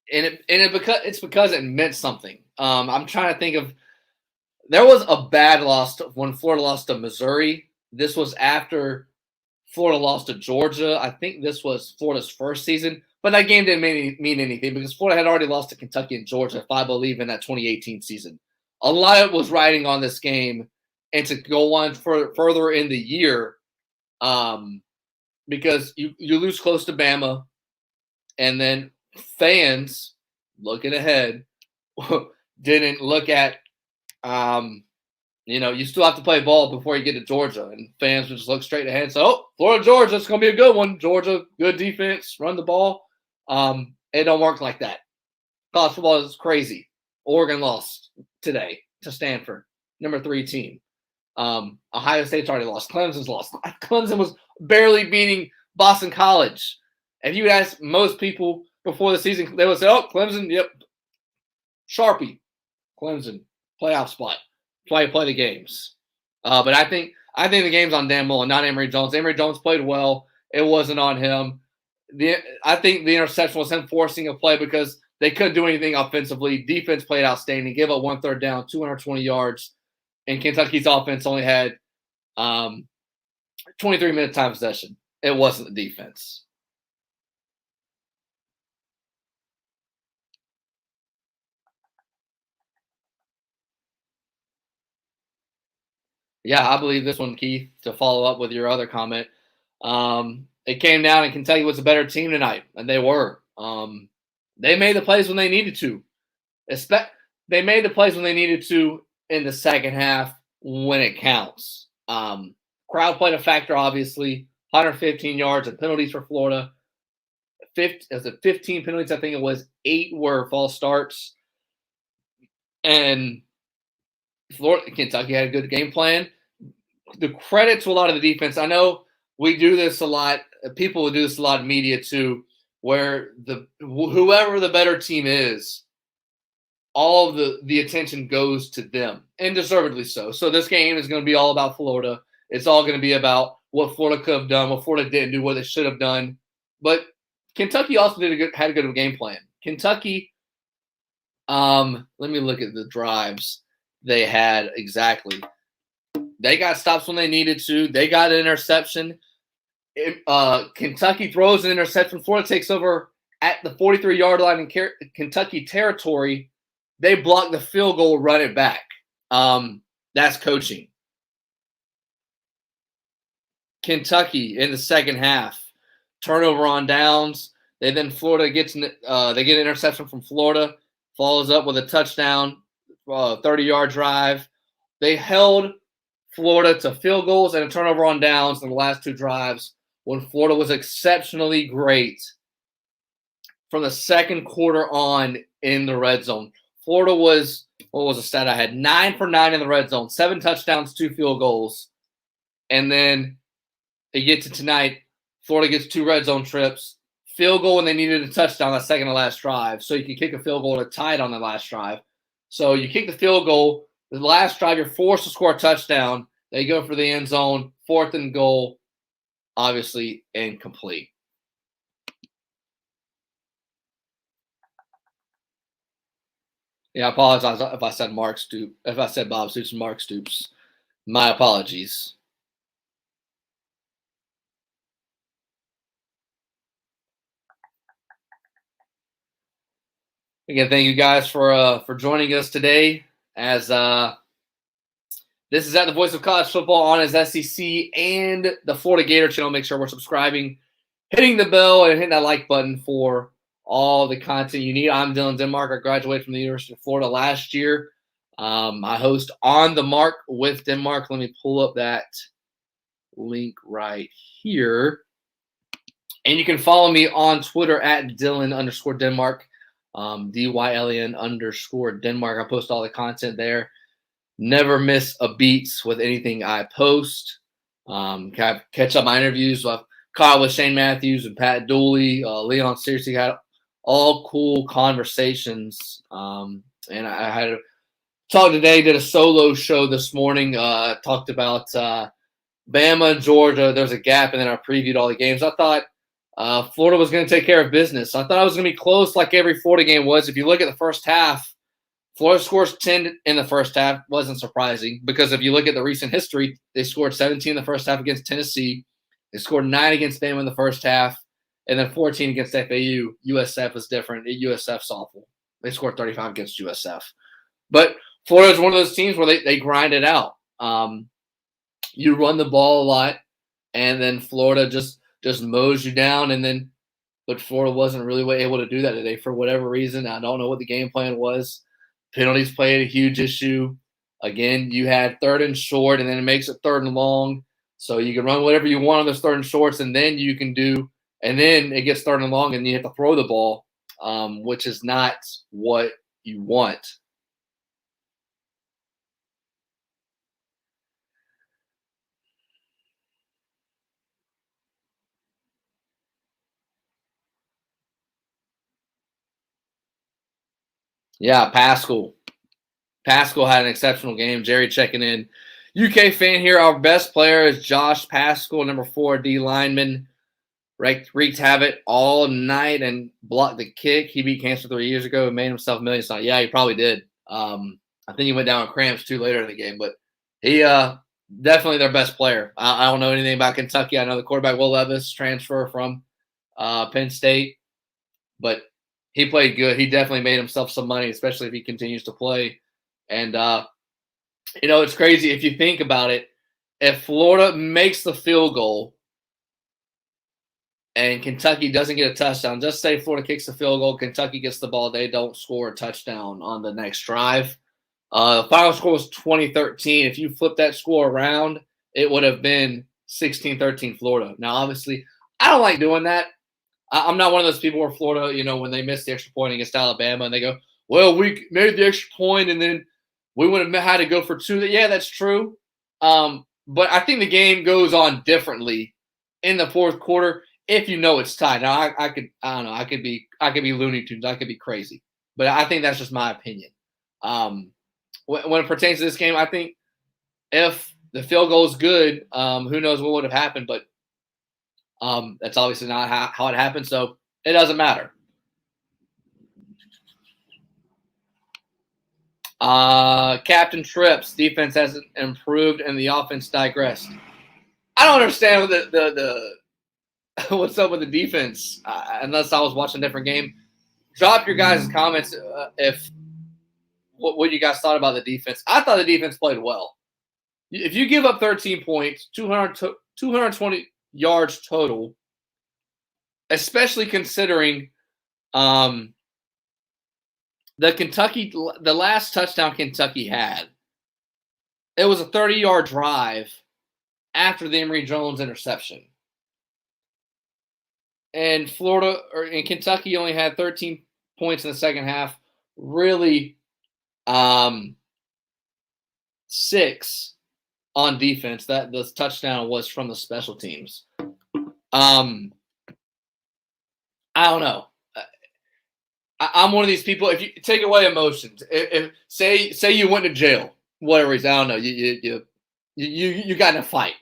It's because it meant something. I'm trying to think of – there was a bad loss when Florida lost to Missouri. This was after Florida lost to Georgia. I think this was Florida's first season. But that game didn't mean anything because Florida had already lost to Kentucky and Georgia, if I believe, in that 2018 season. A lot was riding on this game and to go on further in the year because you lose close to Bama, and then fans looking ahead didn't look at you still have to play ball before you get to Georgia, and fans would just look straight ahead and say, oh, Florida, Georgia, it's going to be a good one. Georgia, good defense, run the ball. It don't work like that. College football is crazy. Oregon lost today to Stanford, number 3 team. Ohio State's already lost. Clemson's lost. Clemson was barely beating Boston College. If you ask most people before the season, they would say, oh, Clemson, yep. Sharpie, Clemson, playoff spot. Play the games. But I think the game's on Dan Mullen, not Emory Jones. Emory Jones played well. It wasn't on him. I think the interception was him forcing a play because they couldn't do anything offensively. Defense played outstanding. Gave up 1 third down, 220 yards. And Kentucky's offense only had 23-minute time possession. It wasn't the defense. Yeah, I believe this one, Keith, to follow up with your other comment. It came down and Kentucky was a better team tonight, and they were. They made the plays when they needed to. They made the plays when they needed to in the second half when it counts. Crowd played a factor, obviously. 115 yards and penalties for Florida. 15 penalties, I think it was. 8 were false starts. And Kentucky had a good game plan. The credit to a lot of the defense. I know we do this a lot. People will do this a lot in media too, where whoever the better team is, all of the attention goes to them, and deservedly so. So this game is going to be all about Florida. It's all going to be about what Florida could have done, what Florida didn't do, what they should have done. But Kentucky also had a good game plan. Kentucky, let me look at the drives they had exactly. They got stops when they needed to. They got an interception. Kentucky throws an interception. Florida takes over at the 43-yard line in Kentucky territory. They block the field goal, run it back. That's coaching. Kentucky in the second half, turnover on downs. Florida gets they get an interception from Florida, follows up with a touchdown, 30-yard drive. They held Florida to field goals and a turnover on downs in the last two drives when Florida was exceptionally great from the second quarter on in the red zone. Florida was, what was the stat I had? 9 for 9 in the red zone, 7 touchdowns, 2 field goals. And then they get to tonight, Florida gets 2 red zone trips, field goal when they needed a touchdown that second to last drive. So you can kick a field goal to tie it on the last drive. So you kick the field goal, the last drive, you're forced to score a touchdown. They go for the end zone, 4th and goal, obviously incomplete. Yeah, I apologize if I said Bob Stoops and Mark Stoops. My apologies. Again, thank you guys for joining us today. As this is at the Voice of College Football on his SEC and the Florida Gator channel. Make sure we're subscribing, hitting the bell, and hitting that like button for all the content you need. I'm Dylan Denmark. I graduated from the University of Florida last year. I host On the Mark with Denmark. Let me pull up that link right here. And you can follow me on Twitter at Dylan_Denmark, DYLEN_Denmark. I post all the content there. Never miss a beat with anything I post. Catch up my interviews. I've caught with Shane Matthews and Pat Dooley, Leon Searcy. Had all cool conversations. And I had a talk today, did a solo show this morning, talked about Bama and Georgia. There's a gap, and then I previewed all the games. I thought Florida was going to take care of business. I thought it was going to be close like every Florida game was. If you look at the first half, Florida scores 10 in the first half. Wasn't surprising because if you look at the recent history, they scored 17 in the first half against Tennessee. They scored 9 against Bama in the first half, and then 14 against FAU. USF was different. USF's awful. They scored 35 against USF. But Florida is one of those teams where they grind it out. You run the ball a lot, and then Florida just mows you down. But Florida wasn't really able to do that today for whatever reason. I don't know what the game plan was. Penalties played a huge issue. Again, you had 3rd and short, and then it makes it 3rd and long. So you can run whatever you want on those 3rd and shorts, and then you can do – and then it gets 3rd and long, and you have to throw the ball, which is not what you want. Yeah, Pascal. Pascal had an exceptional game. Jerry checking in. UK fan here. Our best player is Josh Pascal, number 4 D lineman. Wreaked havoc all night and blocked the kick. He beat cancer 3 years ago and made himself millions. Yeah, he probably did. I think he went down with cramps too later in the game, but he definitely their best player. I don't know anything about Kentucky. I know the quarterback Will Levis transfer from Penn State, but he played good. He definitely made himself some money, especially if he continues to play. And, it's crazy if you think about it. If Florida makes the field goal and Kentucky doesn't get a touchdown, just say Florida kicks the field goal, Kentucky gets the ball, they don't score a touchdown on the next drive. The final score was 20-13. If you flip that score around, it would have been 16-13 Florida. Now, obviously, I don't like doing that. I'm not one of those people where Florida, when they miss the extra point against Alabama and they go, well, we made the extra point and then we would have had to go for 2. Yeah, that's true. But I think the game goes on differently in the fourth quarter if it's tied. Now, I could be Looney Tunes. I could be crazy. But I think that's just my opinion. When it pertains to this game, I think if the field goal is good, who knows what would have happened. But that's obviously not how it happened. So It doesn't matter. Captain Trips, defense hasn't improved and the offense digressed. I don't understand what the what's up with the defense, unless I was watching a different game. Drop your guys' comments if what you guys thought about the defense. I thought the defense played well. If you give up 13 points, 220 yards total, especially considering the last touchdown Kentucky had, it was a 30-yard drive after the Emory Jones interception. And Kentucky only had 13 points in the second half. Really, 6 on defense. That the touchdown was from the special teams. I don't know. I'm one of these people. If you take away emotions, if say you went to jail, whatever reason, I don't know. You got in a fight.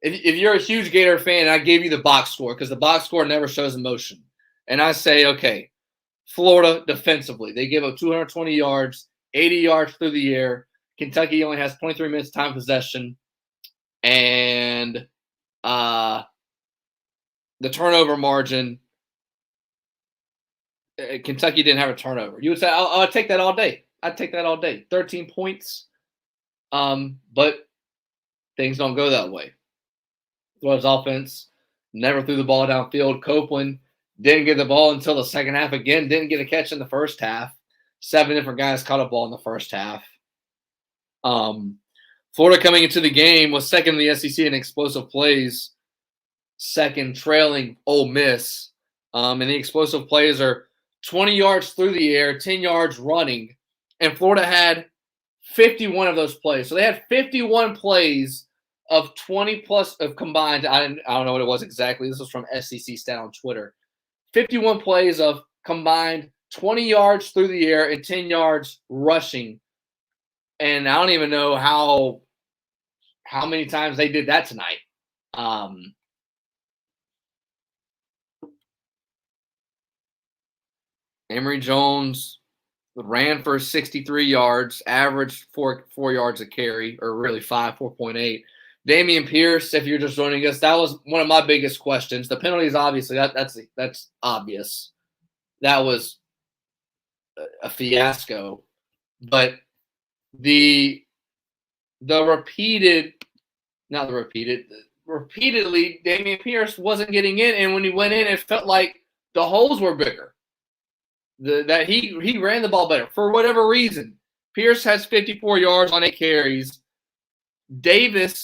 If you're a huge Gator fan, and I gave you the box score because the box score never shows emotion, and I say, okay, Florida defensively, they give up 220 yards, 80 yards through the air. Kentucky only has 23 minutes time possession, and the turnover margin. Kentucky didn't have a turnover. You would say, I'll take that all day. I'd take that all day. 13 points, but things don't go that way. Florida's offense never threw the ball downfield. Copeland didn't get the ball until the second half again. Didn't get a catch in the first half. 7 different guys caught a ball in the first half. Florida coming into the game was second in the SEC in explosive plays, second trailing Ole Miss. And the explosive plays are 20 yards through the air, 10 yards running. And Florida had 51 of those plays. So they had 51 plays of 20 plus of combined. I don't know what it was exactly. This was from SEC Stat on Twitter. 51 plays of combined 20 yards through the air and 10 yards rushing. And I don't even know how many times they did that tonight. Emory Jones ran for 63 yards, averaged 4 yards a carry, or really 4.8. Damien Pierce, if you're just joining us, that was one of my biggest questions. The penalties, obviously, that's obvious. That was a fiasco. But repeatedly, Damien Pierce wasn't getting in, and when he went in, it felt like the holes were bigger. That he ran the ball better for whatever reason. Pierce has 54 yards on 8 carries.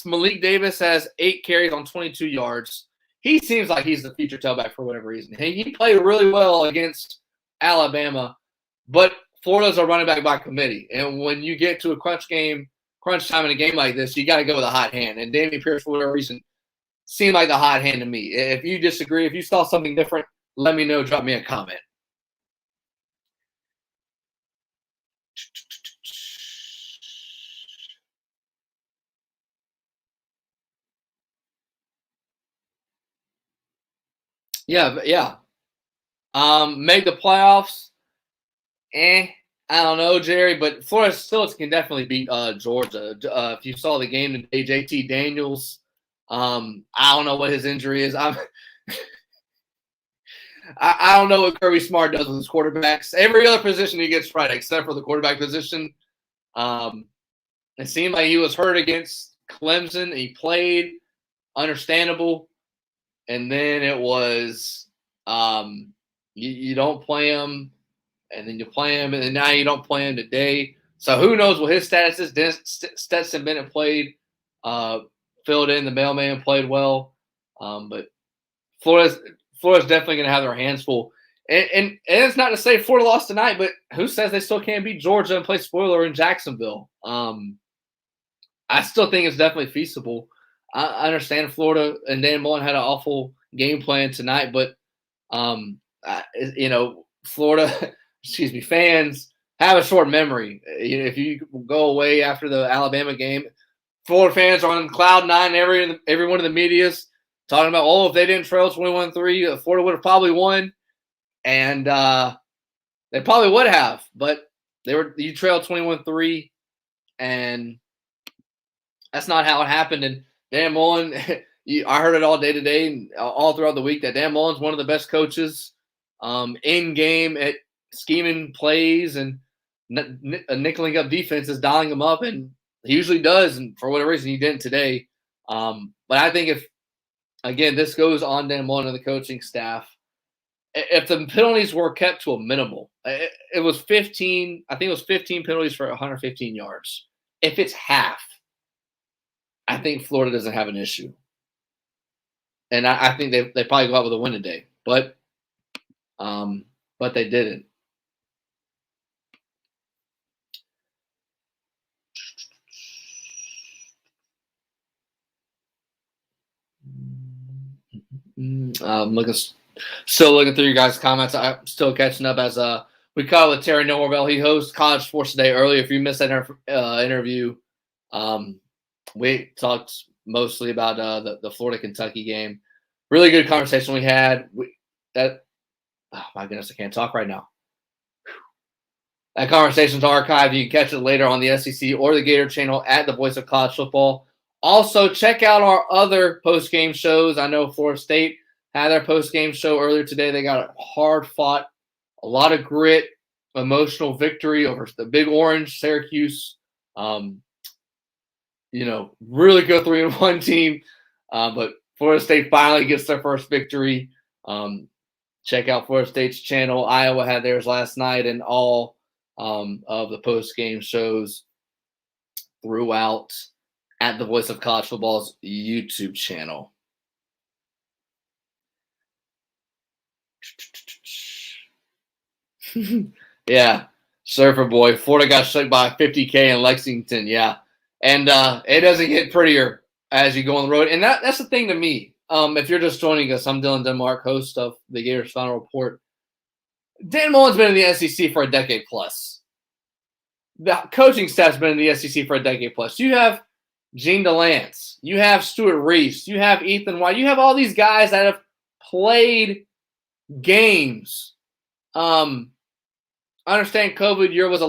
Malik Davis has 8 carries on 22 yards. He seems like he's the future tailback for whatever reason. He played really well against Alabama, but Florida's a running back by committee. And when you get to a crunch time in a game like this, you got to go with a hot hand. And Damien Pierce, for whatever reason, seemed like the hot hand to me. If you disagree, if you saw something different, let me know. Drop me a comment. Yeah. Make the playoffs. I don't know, Jerry, but Florida still can definitely beat Georgia. If you saw the game today, JT Daniels, I don't know what his injury is. I don't know what Kirby Smart does with his quarterbacks. Every other position he gets right, except for the quarterback position. It seemed like he was hurt against Clemson. He played, understandable. And then it was you don't play him, and then you play him, and then now you don't play him today. So who knows what his status is. Stetson Bennett played, filled in. The mailman played well. But Florida's definitely going to have their hands full. And it's not to say Florida lost tonight, but who says they still can't beat Georgia and play spoiler in Jacksonville? I still think it's definitely feasible. I understand Florida and Dan Mullen had an awful game plan tonight, but Florida, fans have a short memory. If you go away after the Alabama game, Florida fans are on cloud 9. Every one of the media's talking about, if they didn't trail 21-3, Florida would have probably won. And they probably would have, but you trailed 21-3, and that's not how it happened. And Dan Mullen, I heard it all day today and all throughout the week that Dan Mullen's one of the best coaches in game at scheming plays and nickeling up defenses, dialing them up, and he usually does. And for whatever reason, he didn't today. But I think if, again, this goes on Dan Mullen and the coaching staff, if the penalties were kept to a minimal, it was 15. I think it was 15 penalties for 115 yards. If it's half, I think Florida doesn't have an issue. And I think they probably go out with a win today. But they didn't. Still looking through your guys' comments. I'm still catching up as we caught with Terry Norvelle. He hosts College Sports Today earlier. If you missed that interview, we talked mostly about the Florida-Kentucky game. Really good conversation we had. Oh my goodness, I can't talk right now. That conversation's archived. You can catch it later on the SEC or the Gator channel at the Voice of College Football. Also, check out our other post-game shows. I know Florida State had their post-game show earlier today. They got a hard-fought, a lot of grit, emotional victory over the Big Orange, Syracuse. Really good 3-1 team. But Florida State finally gets their first victory. Check out Florida State's channel. Iowa had theirs last night, and all of the post-game shows throughout at the Voice of College Football's YouTube channel. Yeah, Surfer Boy. Florida got shook by 50K in Lexington. Yeah, and it doesn't get prettier as you go on the road. And that's the thing to me. If you're just joining us, I'm Dylan Denmark, host of the Gators Final Report. Dan Mullen's been in the SEC for a decade plus. The coaching staff's been in the SEC for a decade plus. You have Gene DeLance. You have Stuart Reese. You have Ethan White. You have all these guys that have played games. I understand COVID year was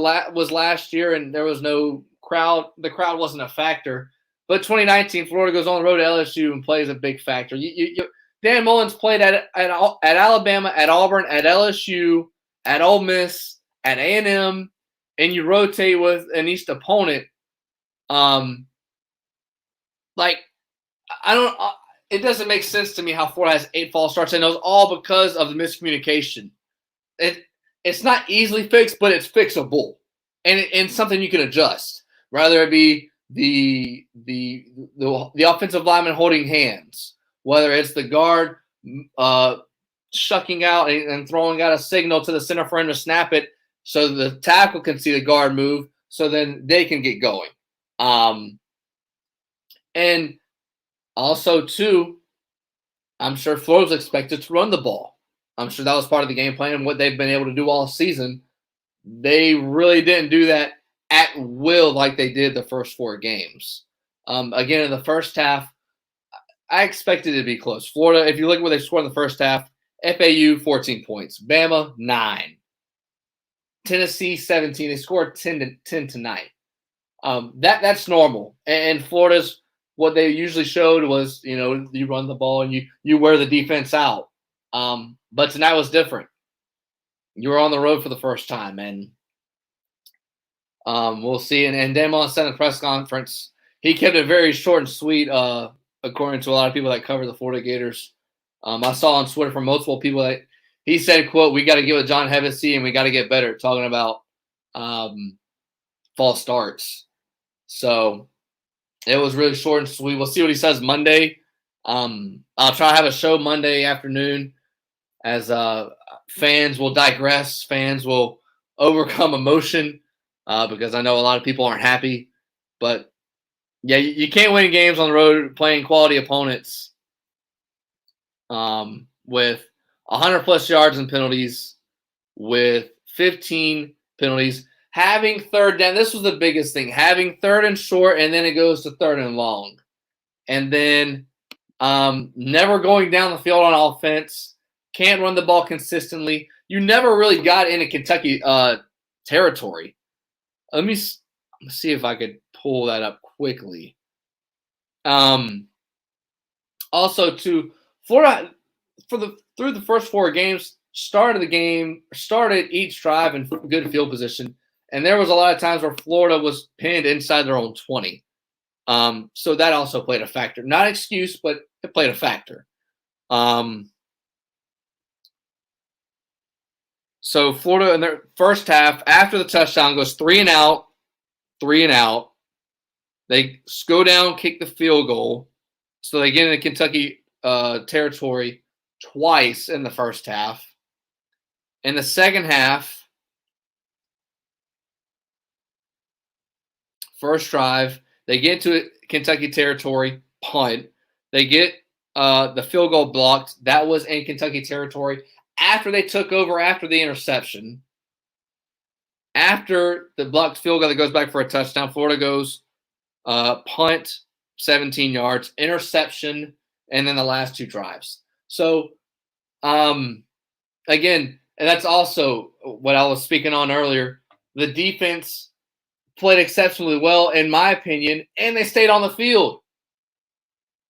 last year and there was no crowd. The crowd wasn't a factor. But 2019, Florida goes on the road to LSU and plays a big factor. Dan Mullen's played at Alabama, at Auburn, at LSU, at Ole Miss, at A&M, and you rotate with an East opponent. It doesn't make sense to me how Florida has 8 false starts, and it was all because of the miscommunication. It's not easily fixed, but it's fixable, and something you can adjust. Rather it be the offensive lineman holding hands, whether it's the guard shucking out and throwing out a signal to the center for him to snap it, so the tackle can see the guard move, so then they can get going. And also, too, I'm sure Florida's expected to run the ball. I'm sure that was part of the game plan and what they've been able to do all season. They really didn't do that at will like they did the first 4 games. Again, in the first half, I expected it to be close. Florida, if you look at what they scored in the first half, FAU 14 points, Bama 9, Tennessee 17. They scored 10 tonight. That's normal. And Florida's what they usually showed was, you run the ball and you wear the defense out. But tonight was different. You were on the road for the first time, and we'll see. And Dan Mullen said in a press conference, he kept it very short and sweet, according to a lot of people that cover the Florida Gators. I saw on Twitter from multiple people that he said, quote, "We got to get with John Hevesy and we got to get better," talking about false starts. So it was really short and sweet. We'll see what he says Monday. I'll try to have a show Monday afternoon as fans will digress. Fans will overcome emotion because I know a lot of people aren't happy. But, yeah, you can't win games on the road playing quality opponents with 100-plus yards and penalties, with 15 penalties. Having third down, this was the biggest thing. Having third and short, and then it goes to third and long. And then never going down the field on offense. Can't run the ball consistently. you never really got into Kentucky territory. Let me see if I could pull that up quickly. Also, Florida through the first 4 games, started each drive in good field position, and there was a lot of times where Florida was pinned inside their own 20. So that also played a factor. Not an excuse, but it played a factor. So Florida in their first half, after the touchdown, goes 3 and out. They go down, kick the field goal. So they get into Kentucky territory twice in the first half. In the second half, first drive, they get into Kentucky territory, punt. They get the field goal blocked. That was in Kentucky territory after they took over after the interception. After the blocked field goal that goes back for a touchdown, Florida goes punt, 17 yards, interception, and then the last 2 drives. So, again, and that's also what I was speaking on earlier. The defense played exceptionally well, in my opinion, and they stayed on the field.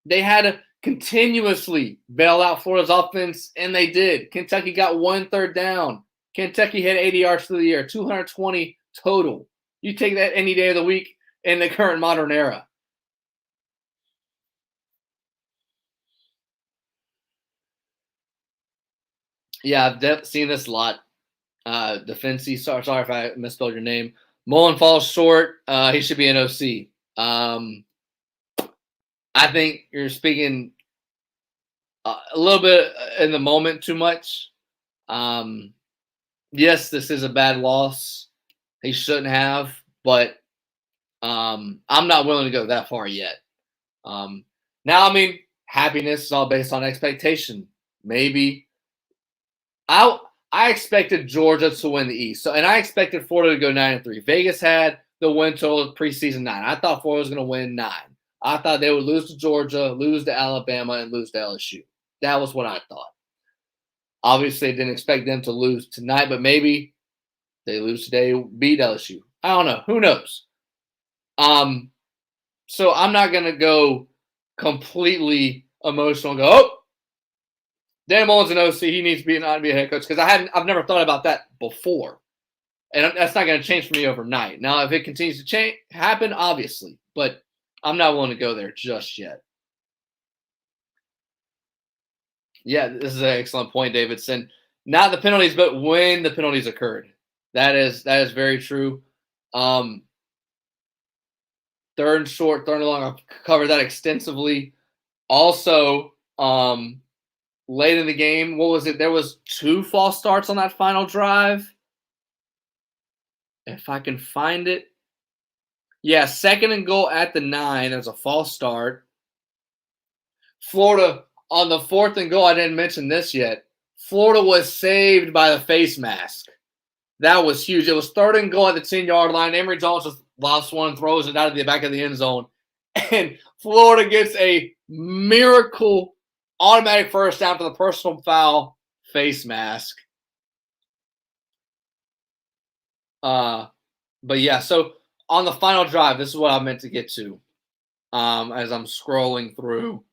They had to continuously bail out Florida's offense, and they did. Kentucky got 1 third down. Kentucky hit 80 yards through the air, 220 total. You take that any day of the week in the current modern era. Yeah, I've seen this a lot. Defensive. Sorry if I misspelled your name. Mullen falls short. He should be an OC. I think you're speaking a little bit in the moment too much. Yes, this is a bad loss. He shouldn't have, but I'm not willing to go that far yet. Now, I mean, happiness is all based on expectation. Maybe I expected Georgia to win the East, and I expected Florida to go 9-3. Vegas had the win total preseason 9. I thought Florida was going to win 9. I thought they would lose to Georgia, lose to Alabama, and lose to LSU. That was what I thought. Obviously, I didn't expect them to lose tonight, but maybe they lose today, beat LSU. I don't know. Who knows? So I'm not going to go completely emotional and go, oh, Dan Mullen's an OC. He needs to not be a head coach, because I've never thought about that before, and that's not going to change for me overnight. Now, if it continues to happen, obviously, but I'm not willing to go there just yet. Yeah, this is an excellent point, Davidson. Not the penalties, but when the penalties occurred. That is very true. Third and short, third and long. I've covered that extensively. Also, late in the game, what was it? There was 2 false starts on that final drive. If I can find it. Yeah, 2nd and goal at the 9. There's a false start. Florida, on the 4th and goal, I didn't mention this yet. Florida was saved by the face mask. That was huge. It was 3rd and goal at the 10-yard line. Emory Jones just lost one, throws it out of the back of the end zone. And Florida gets a miracle automatic first down for the personal foul face mask. But yeah, so on the final drive, this is what I meant to get to as I'm scrolling through.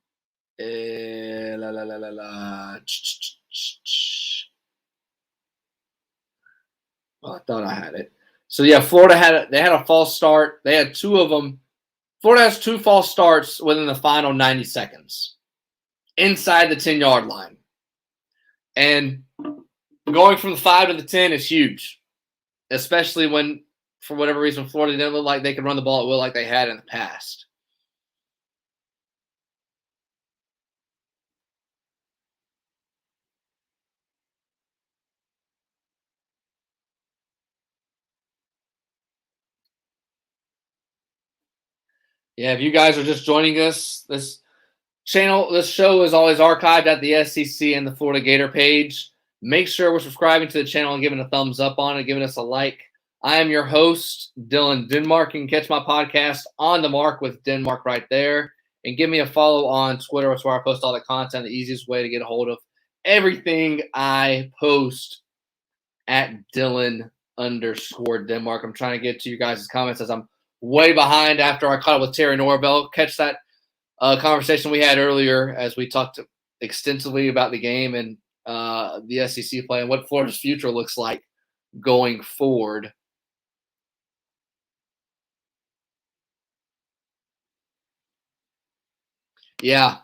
Well, I thought I had it. So yeah, Florida had a false start. They had 2 of them. Florida has 2 false starts within the final 90 seconds inside the 10-yard line. And going from the 5 to the 10 is huge, especially when, for whatever reason, Florida didn't look like they could run the ball at will like they had in the past. Yeah, if you guys are just joining us, this show is always archived at the SEC and the Florida Gator page. Make sure we're subscribing to the channel and giving a thumbs up on it, giving us a like. I am your host, Dylan Denmark. You can catch my podcast on the Mark with Denmark right there. And give me a follow on Twitter. That's where I post all the content, the easiest way to get a hold of everything I post at Dylan_Denmark. I'm trying to get to you guys' comments as I'm way behind after I caught up with Terry Norvelle. Catch that conversation we had earlier as we talked extensively about the game and the SEC play and what Florida's future looks like going forward. Yeah.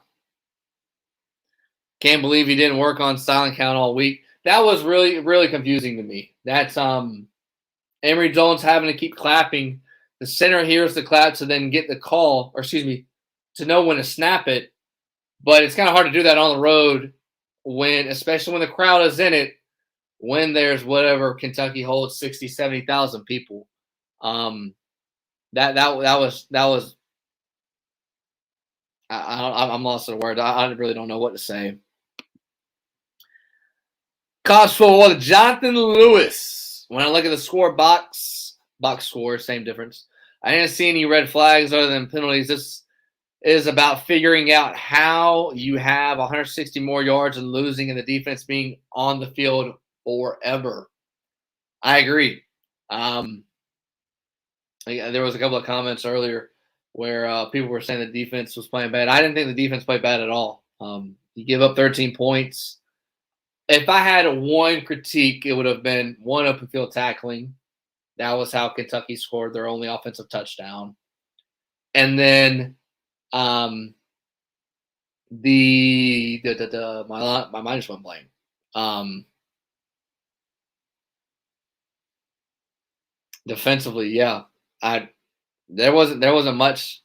Can't believe he didn't work on silent count all week. That was really, really confusing to me. That's Emory Jones having to keep clapping. The center hears the clap to then get the call, or excuse me, to know when to snap it. But it's kind of hard to do that on the road when, especially when the crowd is in it, when there's whatever Kentucky holds 60, 70,000 people. That was I'm lost in words. I really don't know what to say. College football, Jonathan Lewis. When I look at the score box score, same difference. I didn't see any red flags other than penalties. This is about figuring out how you have 160 more yards and losing and the defense being on the field forever. I agree. There was a couple of comments earlier where people were saying the defense was playing bad. I didn't think the defense played bad at all. You give up 13 points. If I had one critique, it would have been one open field tackling. That was how Kentucky scored their only offensive touchdown. And then my mind just went blank. Defensively, yeah. There wasn't much.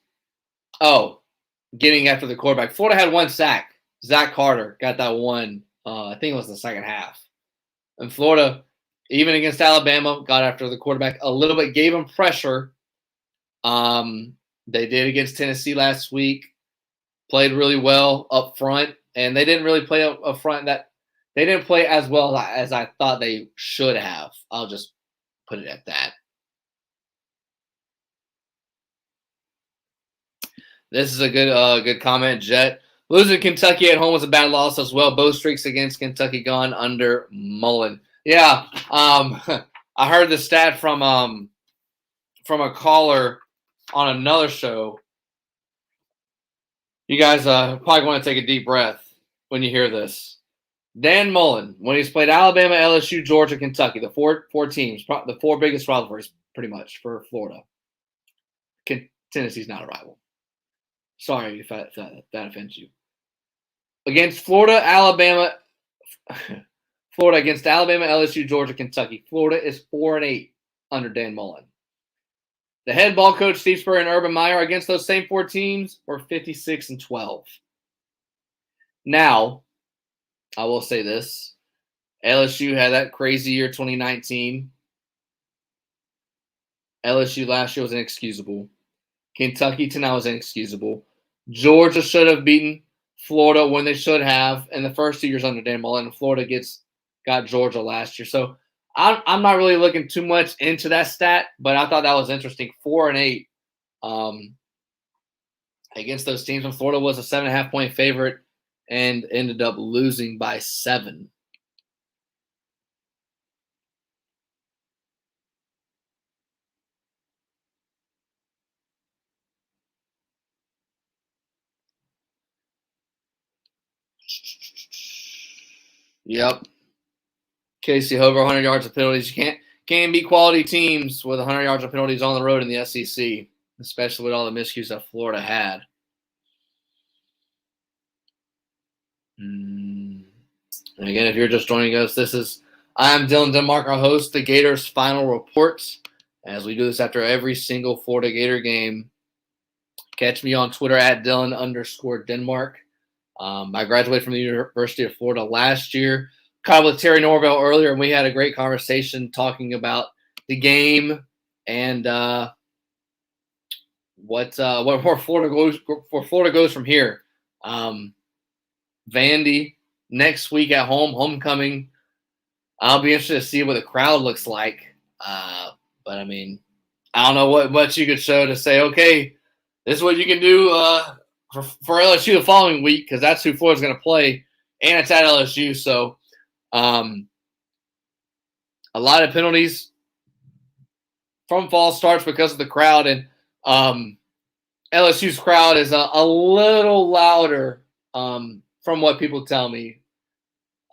Oh, getting after the quarterback. Florida had one sack. Zach Carter got that one. I think it was the second half. And Florida, even against Alabama, got after the quarterback a little bit, gave him pressure. They did against Tennessee last week. Played really well up front, and they didn't really play up front. They didn't play as well as I thought they should have. I'll just put it at that. This is a good comment, Jet. Losing Kentucky at home was a bad loss as well. Both streaks against Kentucky gone under Mullen. Yeah, I heard the stat from a caller on another show. You guys probably want to take a deep breath when you hear this. Dan Mullen, when he's played Alabama, LSU, Georgia, Kentucky, the four teams, the four biggest rivalries pretty much for Florida. Tennessee's not a rival. Sorry if that offends you. Against Florida against Alabama, LSU, Georgia, Kentucky. Florida is 4-8 under Dan Mullen. The head ball coach, Steve Spurrier and Urban Meyer, against those same four teams were 56-12. Now, I will say this. LSU had that crazy year 2019. LSU last year was inexcusable. Kentucky tonight was inexcusable. Georgia should have beaten Florida when they should have in the first 2 years under Dan Mullen. And Florida got Georgia last year. So I'm not really looking too much into that stat, but I thought that was interesting. 4-8 against those teams. And Florida was a 7.5-point favorite and ended up losing by 7. Yep. Casey Hover, 100 yards of penalties. You can't beat quality teams with 100 yards of penalties on the road in the SEC, especially with all the miscues that Florida had. And again, if you're just joining us, I'm Dylan Denmark, our host, the Gators Final Reports, as we do this after every single Florida Gator game. Catch me on Twitter at Dylan_Denmark. I graduated from the University of Florida last year. Caught with Terry Norvelle earlier, and we had a great conversation talking about the game and where Florida goes from here. Vandy next week at home, homecoming. I'll be interested to see what the crowd looks like. But I mean, I don't know what you could show to say, okay, this is what you can do for LSU the following week, because that's who Florida's going to play, and it's at LSU. So a lot of penalties from false starts because of the crowd, and LSU's crowd is a little louder from what people tell me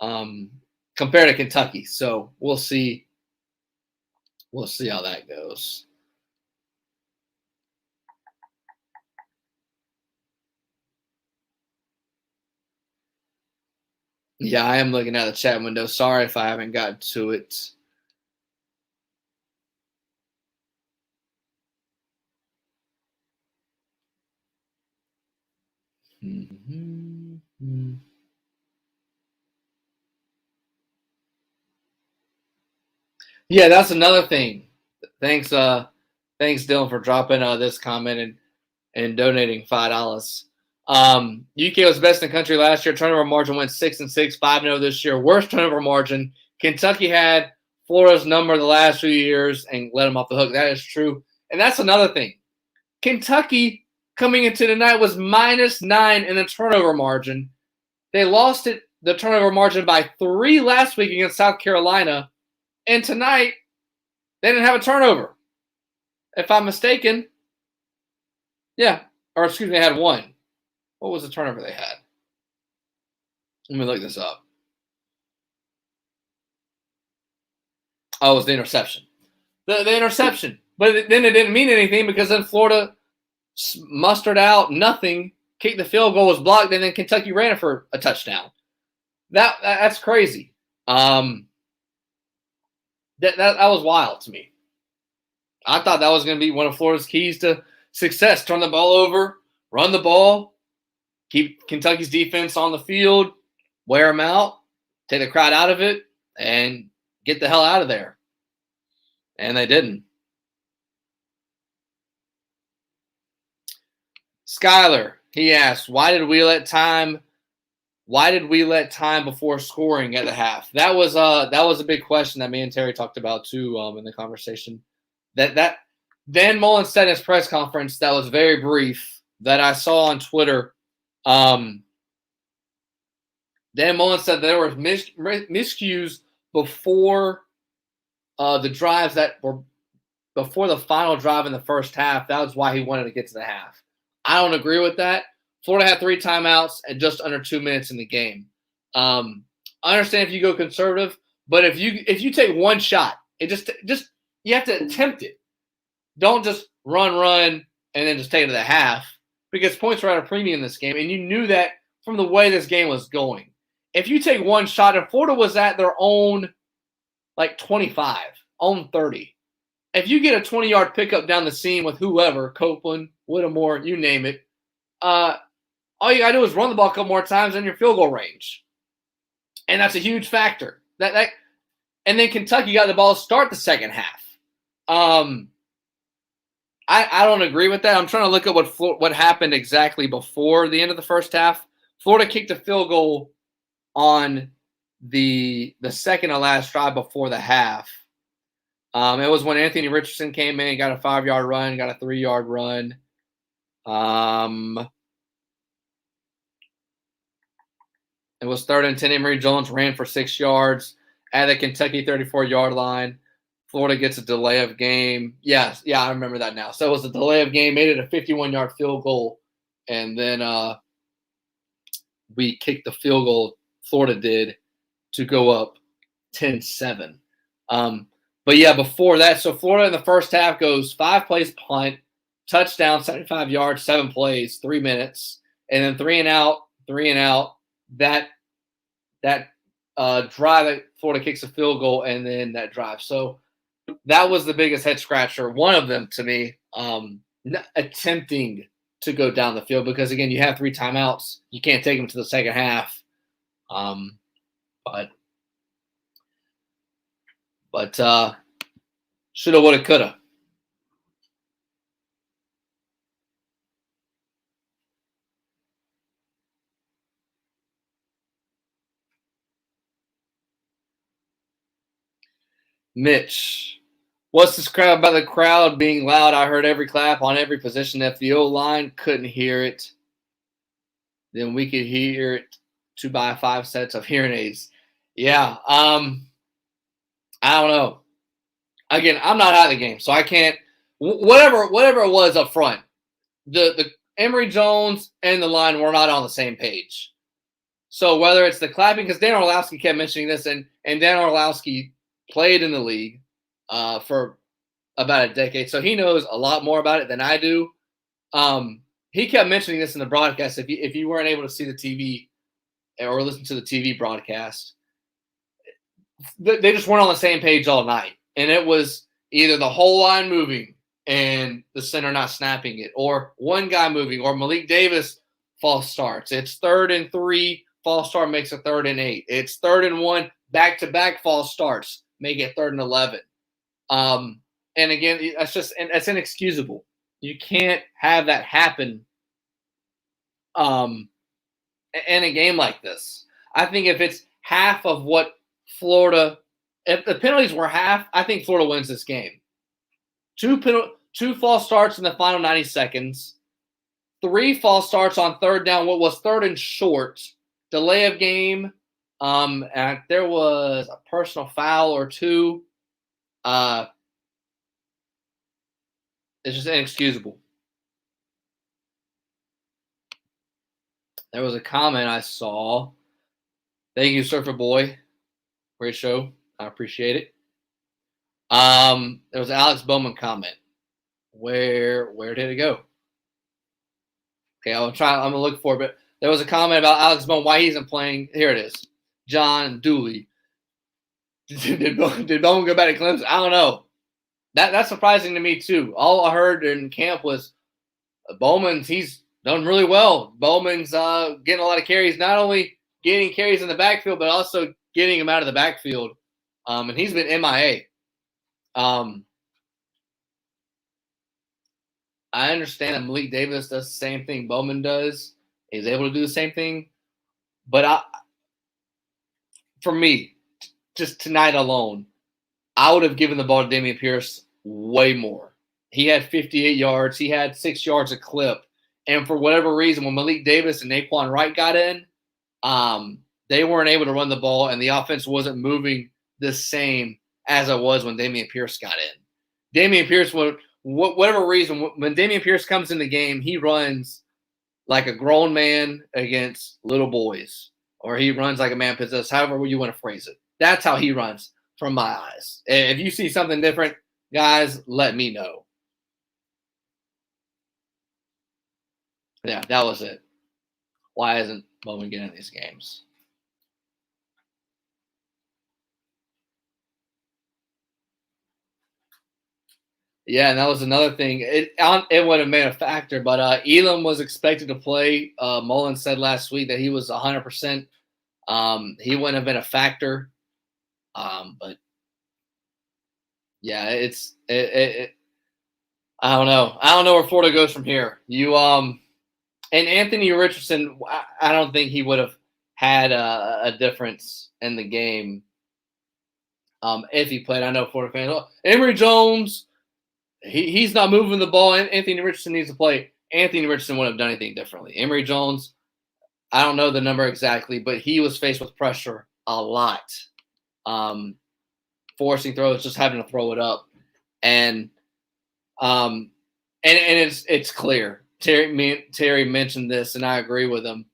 compared to Kentucky. So we'll see. We'll see how that goes. Yeah, I am looking at the chat window. Sorry if I haven't gotten to it. Yeah, that's another thing. Thanks, Dylan, for dropping this comment and donating $5. UK was best in the country last year. Turnover margin went 6-6, 5-0 this year. Worst turnover margin. Kentucky had Florida's number the last few years and let them off the hook. That is true. And that's another thing. Kentucky coming into tonight was -9 in the turnover margin. They lost the turnover margin by 3 last week against South Carolina. And tonight, they didn't have a turnover. If I'm mistaken, yeah. Or excuse me, they had 1. What was the turnover they had? Let me look this up. Oh, it was the interception. The interception. But then it didn't mean anything because then Florida mustered out nothing, kicked the field goal, was blocked, and then Kentucky ran it for a touchdown. That's crazy. That was wild to me. I thought that was going to be one of Florida's keys to success. Turn the ball over, run the ball, keep Kentucky's defense on the field, wear them out, take the crowd out of it, and get the hell out of there. And they didn't. Skyler, he asked, why did we let time before scoring at the half? That was a big question that me and Terry talked about too in the conversation. That Dan Mullen said in his press conference that was very brief that I saw on Twitter. Dan Mullen said there were miscues before the drives that were before the final drive in the first half. That was why he wanted to get to the half. I don't agree with that. Florida had 3 timeouts and just under 2 minutes in the game. I understand if you go conservative, but if you take one shot, it just you have to attempt it. Don't just run, and then just take it to the half because points are at a premium in this game, and you knew that from the way this game was going. If you take one shot, and Florida was at their own 25, own 30. If you get a 20-yard pickup down the seam with whoever, Copeland, Whittemore, you name it, all you got to do is run the ball a couple more times in your field goal range. And that's a huge factor. And then Kentucky got the ball to start the second half. I don't agree with that. I'm trying to look at what happened exactly before the end of the first half. Florida kicked a field goal on the second to last drive before the half. It was when Anthony Richardson came in, got a 5-yard run, got a 3-yard run. It was 3rd and 10. Emory Jones ran for 6 yards at the Kentucky 34-yard line. Florida gets a delay of game. Yeah, I remember that now. So it was a delay of game, made it a 51-yard field goal, and then we kicked the field goal, Florida did, to go up 10-7. But yeah, before that, so Florida in the first half goes 5 plays punt, touchdown, 75 yards, 7 plays, 3 minutes, and then 3 and out. That drive that Florida kicks a field goal, and then that drive. So that was the biggest head scratcher, one of them to me, attempting to go down the field because, again, you have 3 timeouts. You can't take them to the second half. But shoulda, woulda, coulda. Mitch, what's this crowd about the crowd being loud? I heard every clap on every position. If the O-line couldn't hear it, then we could hear it to buy 5 sets of hearing aids. Yeah. I don't know. Again, I'm not out of the game, so I can't. Whatever it was up front, the Emory Jones and the line were not on the same page. So whether it's the clapping, because Dan Orlowski kept mentioning this, and Dan Orlowski played in the league for about a decade, so he knows a lot more about it than I do. He kept mentioning this in the broadcast. If you weren't able to see the TV or listen to the TV broadcast, they just weren't on the same page all night, and it was either the whole line moving and the center not snapping it, or one guy moving, or Malik Davis false starts. It's 3rd and 3, false start makes a 3rd and 8. It's 3rd and 1, back-to-back false starts, make it 3rd and 11. And again, that's inexcusable. You can't have that happen in a game like this. I think if it's half of what Florida, if the penalties were half, I think Florida wins this game. 2 false starts in the final 90 seconds, 3 false starts on 3rd down, what was 3rd and short, delay of game, and there was a personal foul or 2. It's just inexcusable. There was a comment I saw. Thank you, Surfer Boy. Great show. I appreciate it. There was an Alex Bowman comment. Where did it go? Okay, I'm gonna look for it, but there was a comment about Alex Bowman, why he isn't playing. Here it is. John Dooley. Did Bowman go back to Clemson? I don't know. That's surprising to me too. All I heard in camp was he's done really well. Bowman's getting a lot of carries, not only getting carries in the backfield, but also getting him out of the backfield. And he's been MIA. I understand that Malik Davis does the same thing Bowman does. He's able to do the same thing. But for me, just tonight alone, I would have given the ball to Damien Pierce way more. He had 58 yards. He had 6 yards a clip. And for whatever reason, when Malik Davis and Naquan Wright got in, they weren't able to run the ball, and the offense wasn't moving the same as it was when Damien Pierce got in. Damien Pierce, whatever reason, when Damien Pierce comes in the game, he runs like a grown man against little boys, or he runs like a man possessed, however you want to phrase it. That's how he runs from my eyes. If you see something different, guys, let me know. Yeah, that was it. Why isn't Bowman getting in these games? Yeah, and that was another thing. It would have made a factor, but Elam was expected to play. Mullins said last week that he was 100%. He wouldn't have been a factor. But yeah, I don't know. I don't know where Florida goes from here. And Anthony Richardson, I don't think he would have had a difference in the game if he played. I know Florida fans. Emory Jones, he's not moving the ball. Anthony Richardson needs to play. Anthony Richardson wouldn't have done anything differently. Emory Jones, I don't know the number exactly, but he was faced with pressure a lot. Forcing throws, just having to throw it up. And it's clear. Terry mentioned this, and I agree with him.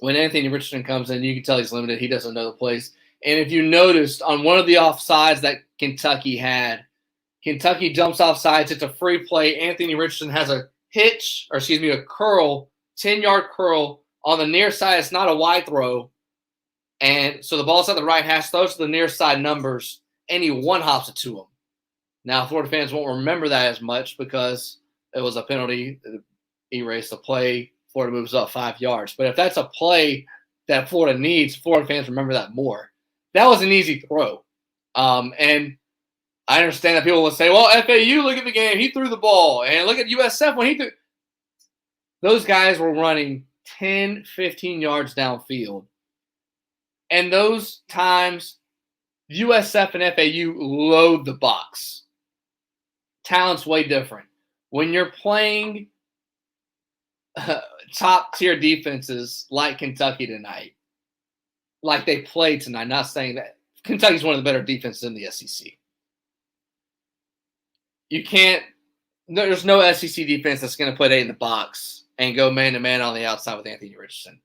When Anthony Richardson comes in, you can tell he's limited. He doesn't know the plays. And if you noticed on one of the offsides that Kentucky had, Kentucky jumps offsides. It's a free play. Anthony Richardson has a curl, 10-yard curl on the near side. It's not a wide throw. And so the ball's at the right hash. Those are the near side numbers, and he one-hops it to him. Now, Florida fans won't remember that as much because it was a penalty. Erased the play. Florida moves up 5 yards. But if that's a play that Florida needs, Florida fans remember that more. That was an easy throw. And I understand that people will say, well, FAU, look at the game. He threw the ball. And look at USF when he threw. Those guys were running 10, 15 yards downfield. And those times, USF and FAU load the box. Talent's way different. When you're playing top-tier defenses like Kentucky tonight, like they played tonight. Not saying that Kentucky's one of the better defenses in the SEC. You can't. There's no SEC defense that's going to put 8 in the box and go man-to-man on the outside with Anthony Richardson.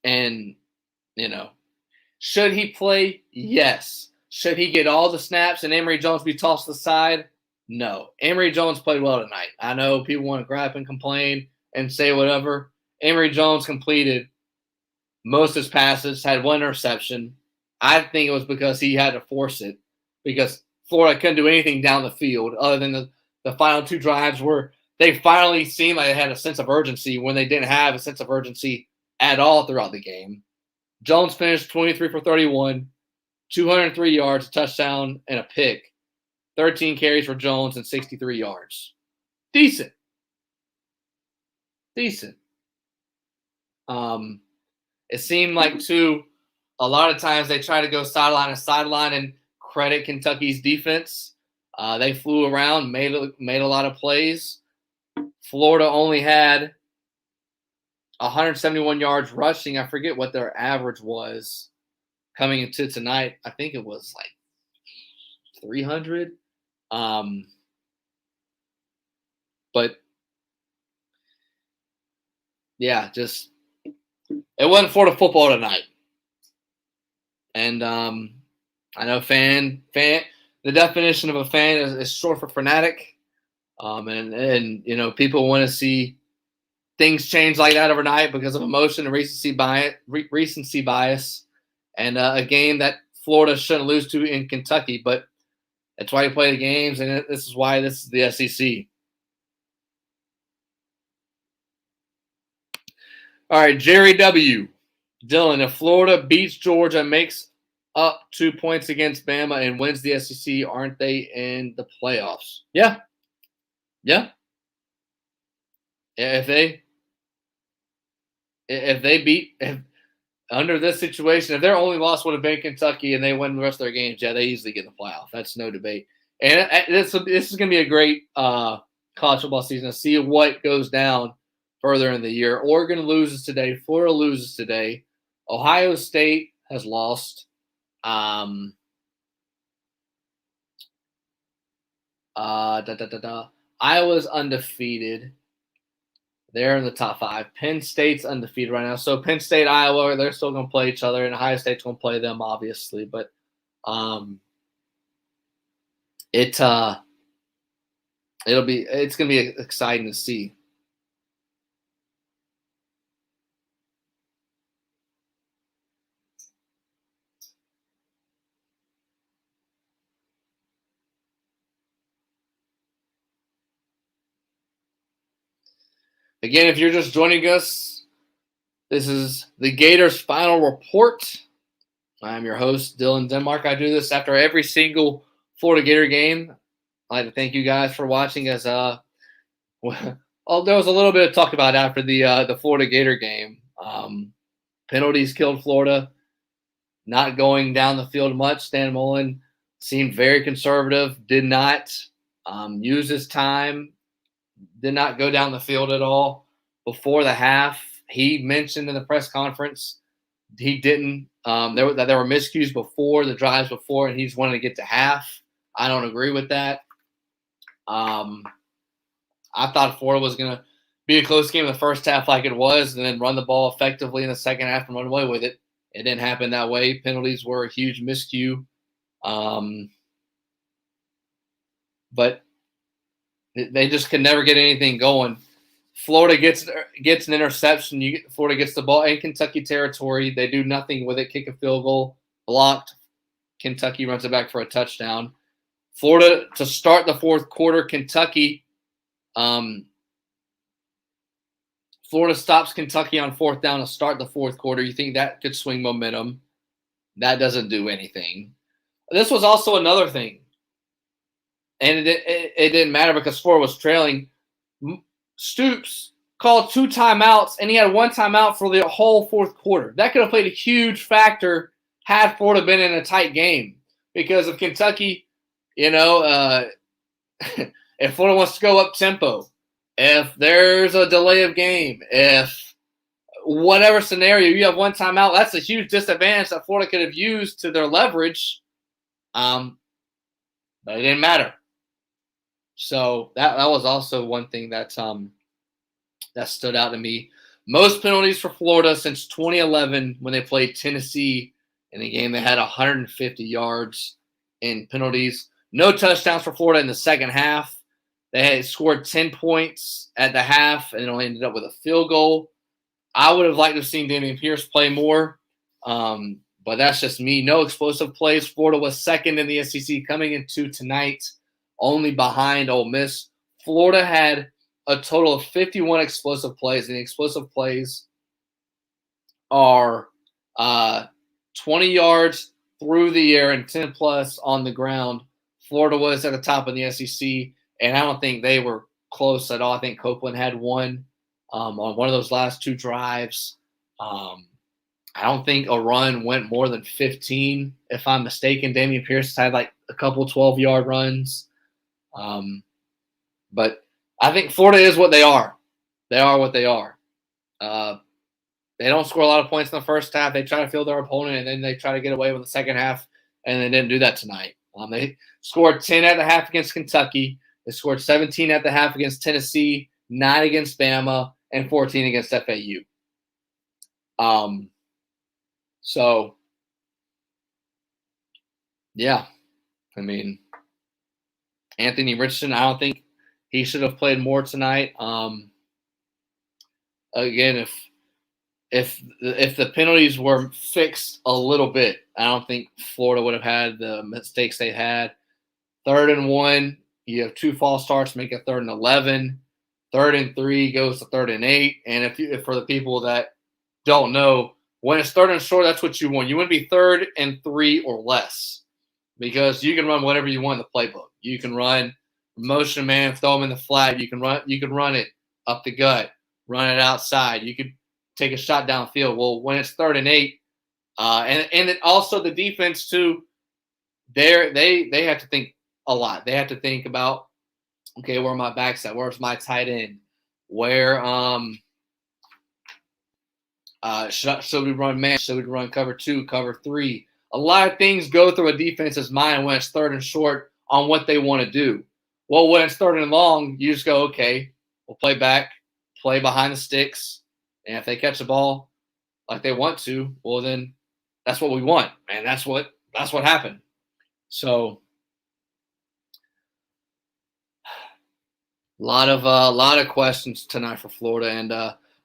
And, should he play? Yes. Should he get all the snaps and Emory Jones be tossed to the side? No. Emory Jones played well tonight. I know people want to gripe and complain and say whatever. Emory Jones completed most of his passes, had 1 interception. I think it was because he had to force it because Florida couldn't do anything down the field other than the final 2 drives where they finally seemed like they had a sense of urgency when they didn't have a sense of urgency at all throughout the game. Jones finished 23 for 31, 203 yards, a touchdown, and a pick. 13 carries for Jones and 63 yards. Decent. It seemed like, too, a lot of times they try to go sideline to sideline and credit Kentucky's defense. They flew around, made a lot of plays. Florida only had 171 yards rushing. I forget what their average was coming into tonight. I think it was like 300. But yeah, just it wasn't Florida football tonight. And I know fan. The definition of a fan is short for fanatic. And people want to see things change like that overnight because of emotion and recency bias, and a game that Florida shouldn't lose to in Kentucky. But that's why you play the games, and this is why this is the SEC. All right, Jerry W. Dylan, if Florida beats Georgia and makes up 2 points against Bama and wins the SEC, aren't they in the playoffs? Yeah. If under this situation, if their only loss would have been Kentucky and they win the rest of their games, yeah, they easily get in the playoff. That's no debate. And this is going to be a great college football season to see what goes down further in the year. Oregon loses today. Florida loses today. Ohio State has lost. Iowa's undefeated. They're in the top 5. Penn State's undefeated right now. So Penn State, Iowa, they're still going to play each other, and Ohio State's going to play them, obviously. But it's going to be exciting to see. Again, if you're just joining us, this is the Gators Final Report. I'm your host, Dylan Denmark. I do this after every single Florida Gator game. I'd like to thank you guys for watching. As there was a little bit of talk about after the Florida Gator game. Penalties killed Florida. Not going down the field much. Stan Mullen seemed very conservative. Did not use his time. Did not go down the field at all before the half. He mentioned in the press conference he didn't. There were miscues before the drives before, and he just wanted to get to half. I don't agree with that. I thought Florida was going to be a close game in the first half like it was, and then run the ball effectively in the second half and run away with it. It didn't happen that way. Penalties were a huge miscue. But they just could never get anything going. Florida gets an interception. Florida gets the ball in Kentucky territory. They do nothing with it. Kick a field goal, blocked. Kentucky runs it back for a touchdown. Florida to start the fourth quarter. Kentucky, Florida stops Kentucky on 4th down to start the fourth quarter. You think that could swing momentum? That doesn't do anything. This was also another thing. And it didn't matter because Florida was trailing. Stoops called 2 timeouts, and he had 1 timeout for the whole fourth quarter. That could have played a huge factor had Florida been in a tight game. Because if Kentucky, if Florida wants to go up tempo, if there's a delay of game, if whatever scenario, you have one timeout. That's a huge disadvantage that Florida could have used to their leverage. But it didn't matter. So that was also one thing that stood out to me. Most penalties for Florida since 2011 when they played Tennessee in a game that had 150 yards in penalties. No touchdowns for Florida in the second half. They had scored 10 points at the half and only ended up with a field goal. I would have liked to have seen Damien Pierce play more, but that's just me. No explosive plays. Florida was second in the SEC coming into tonight, only behind Ole Miss. Florida had a total of 51 explosive plays, and the explosive plays are 20 yards through the air and 10 plus on the ground. Florida was at the top of the SEC, and I don't think they were close at all. I think Copeland had one on one of those last two drives. I don't think a run went more than 15, if I'm mistaken. Damien Pierce had like a couple 12-yard runs. But I think Florida is what they are. They are what they are. They don't score a lot of points in the first half. They try to field their opponent, and then they try to get away with the second half, and they didn't do that tonight. They scored 10 at the half against Kentucky. They scored 17 at the half against Tennessee, 9 against Bama, and 14 against FAU. So, yeah. I mean, Anthony Richardson, I don't think he should have played more tonight. Again, if the penalties were fixed a little bit, I don't think Florida would have had the mistakes they had. 3rd and 1, you have 2 false starts, make it 3rd and 11. 3rd and 3 goes to 3rd and 8. And if for the people that don't know, when it's 3rd and short, that's what you want. You want to be 3rd and 3 or less, because you can run whatever you want in the playbook. You can run motion man, throw him in the flat. You can run it up the gut, run it outside. You could take a shot downfield. Well, when it's 3rd and 8, and then also the defense too, they have to think a lot. They have to think about, okay, where are my backs at? Where's my tight end? Where should we run man? Should we run cover 2, cover 3? A lot of things go through a defense's mind when it's 3rd and short on what they want to do. Well, when it's 3rd and long, you just go, okay, we'll play back, play behind the sticks, and if they catch the ball like they want to, well, then that's what we want, and that's what happened. So, a lot of questions tonight for Florida, and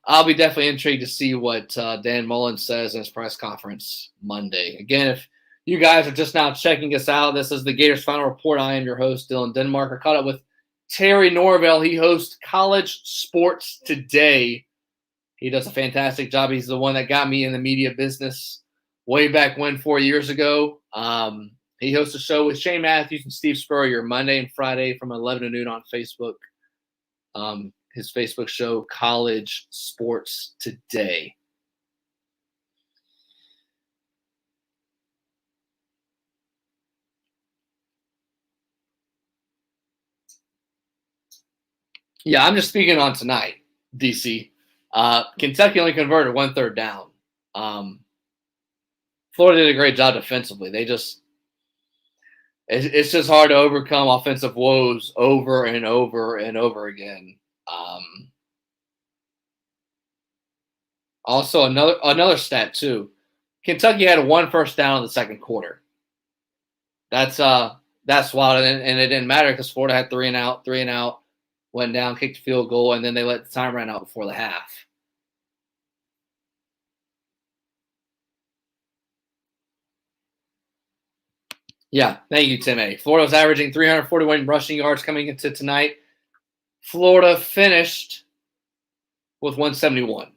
I'll be definitely intrigued to see what Dan Mullen says in his press conference Monday. Again, if you guys are just now checking us out, this is the Gators Final Report. I am your host, Dylan Denmark. I caught up with Terry Norvelle. He hosts College Sports Today. He does a fantastic job. He's the one that got me in the media business way back when, 4 years ago. He hosts a show with Shane Matthews and Steve Spurrier Monday and Friday from 11 to noon on Facebook. His Facebook show, College Sports Today. Yeah, I'm just speaking on tonight, DC. Kentucky only converted 1/3 down. Florida did a great job defensively. It's just hard to overcome offensive woes over and over and over again. Also, another stat too. Kentucky had 1 first down in the second quarter. That's wild, and it didn't matter because Florida had 3 and out, went down, kicked a field goal, and then they let the time run out before the half. Yeah, thank you, Tim A. Florida was averaging 341 rushing yards coming into tonight. Florida finished with 171.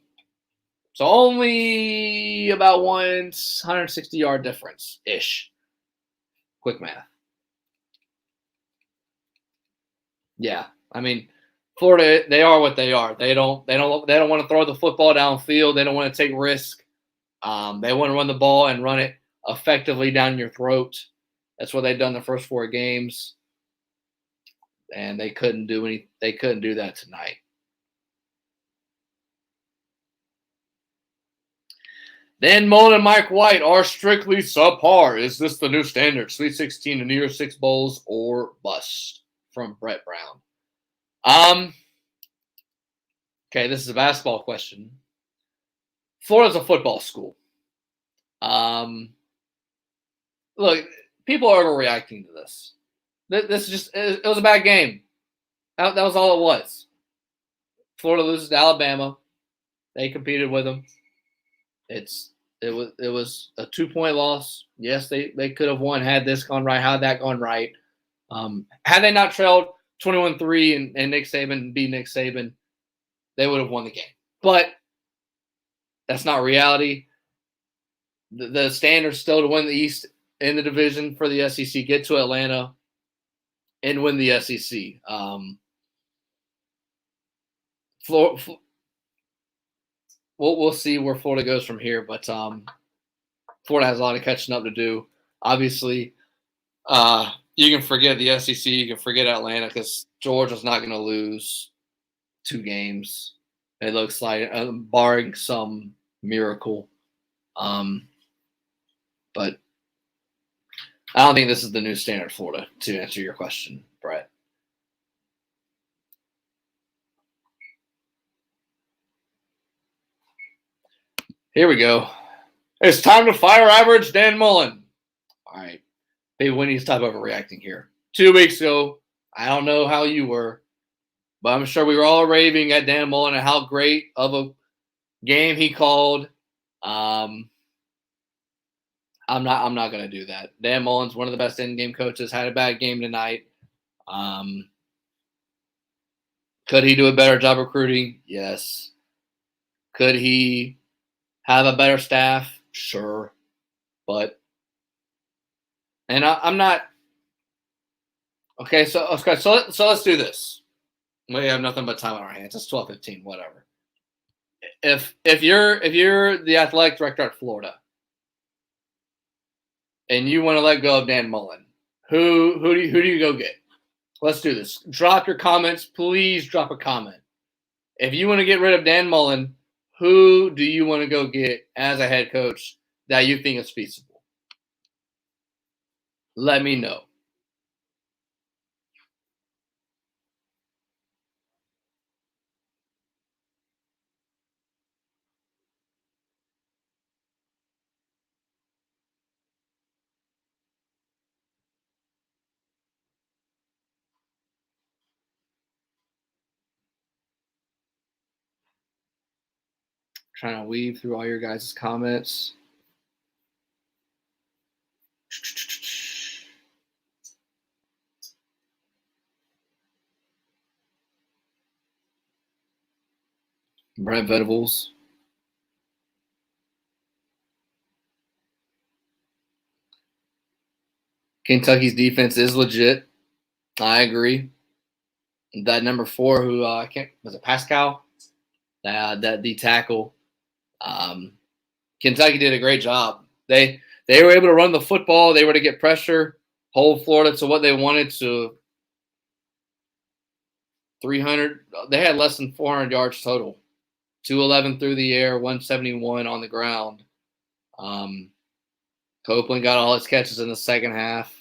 So only about 160-yard difference-ish. Quick math. Yeah, I mean, Florida, they are what they are. They don't want to throw the football downfield. They don't want to take risk. They want to run the ball and run it effectively down your throat. That's what they've done the first 4 games, and they couldn't do that tonight. Dan Mullen and Mike White are strictly subpar. Is this the new standard? Sweet 16 to New Year's Six bowls or bust? From Brett Brown. Okay, this is a basketball question. Florida's a football school. Look, people are overreacting to this. This is just, it was a bad game. That was all it was. Florida loses to Alabama. They competed with them. It was a 2-point loss. Yes, they could have won had this gone right, had that gone right. Had they not trailed 21-3 and Nick Saban beat Nick Saban, they would have won the game. But that's not reality. The standard's still to win the East in the division for the SEC, get to Atlanta, and win the SEC. We'll see where Florida goes from here, but Florida has a lot of catching up to do. Obviously, you can forget the SEC, you can forget Atlanta because Georgia's not going to lose 2 games. It looks like, barring some miracle. But I don't think this is the new standard, Florida, to answer your question, Brett. Here we go. It's time to fire average Dan Mullen. All right. Big Winnie, stop overreacting here. 2 weeks ago, I don't know how you were, but I'm sure we were all raving at Dan Mullen and how great of a game he called. I'm not going to do that. Dan Mullen's one of the best in-game coaches. Had a bad game tonight. Could he do a better job recruiting? Yes. Could he have a better staff? Sure. But I'm not okay. So let's do this. We have nothing but time on our hands. It's 12:15. Whatever. If you're the athletic director at Florida, and you want to let go of Dan Mullen, who do you go get? Let's do this. Drop your comments. Please drop a comment. If you want to get rid of Dan Mullen, who do you want to go get as a head coach that you think is feasible? Let me know. Trying to weave through all your guys' comments. Brent Venables. Kentucky's defense is legit. I agree. That number 4, who was it Pascal? That D tackle. Kentucky did a great job. They were able to run the football. They were to get pressure, hold Florida to what they wanted to 300. They had less than 400 yards total. 211 through the air, 171 on the ground. Copeland got all his catches in the second half.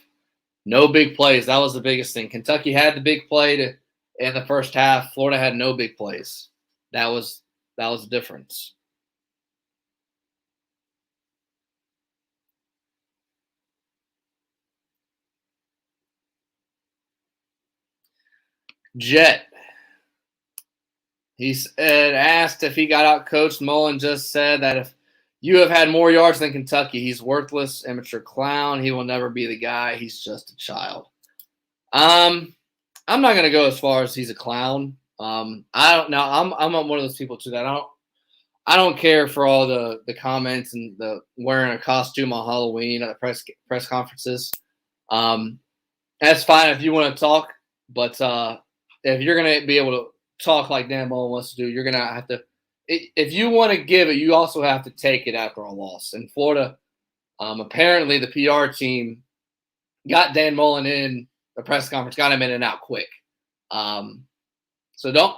No big plays. That was the biggest thing. Kentucky had the big play in the first half. Florida had no big plays. That was the difference. Jet. He asked if he got out coached. Mullen just said that if you have had more yards than Kentucky, he's worthless, amateur clown. He will never be the guy. He's just a child. I'm not gonna go as far as he's a clown. I don't know. I'm one of those people too that I don't care for all the comments and the wearing a costume on Halloween at the press conferences. That's fine if you want to talk, but if you're gonna be able to talk like Dan Mullen wants to do, you're gonna have to. If you want to give it, you also have to take it after a loss. In Florida, apparently the PR team got Dan Mullen in the press conference, got him in and out quick. So don't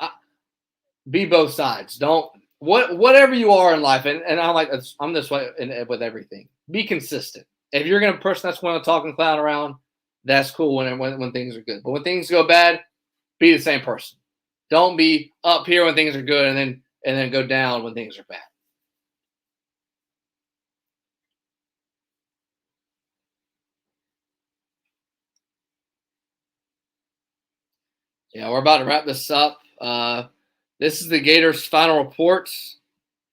be both sides. Don't whatever you are in life, and I'm this way with everything. Be consistent. If you're gonna person that's going to talk and clown around, that's cool when things are good. But when things go bad, be the same person. Don't be up here when things are good and then go down when things are bad. Yeah, we're about to wrap this up. This is the Gators final report.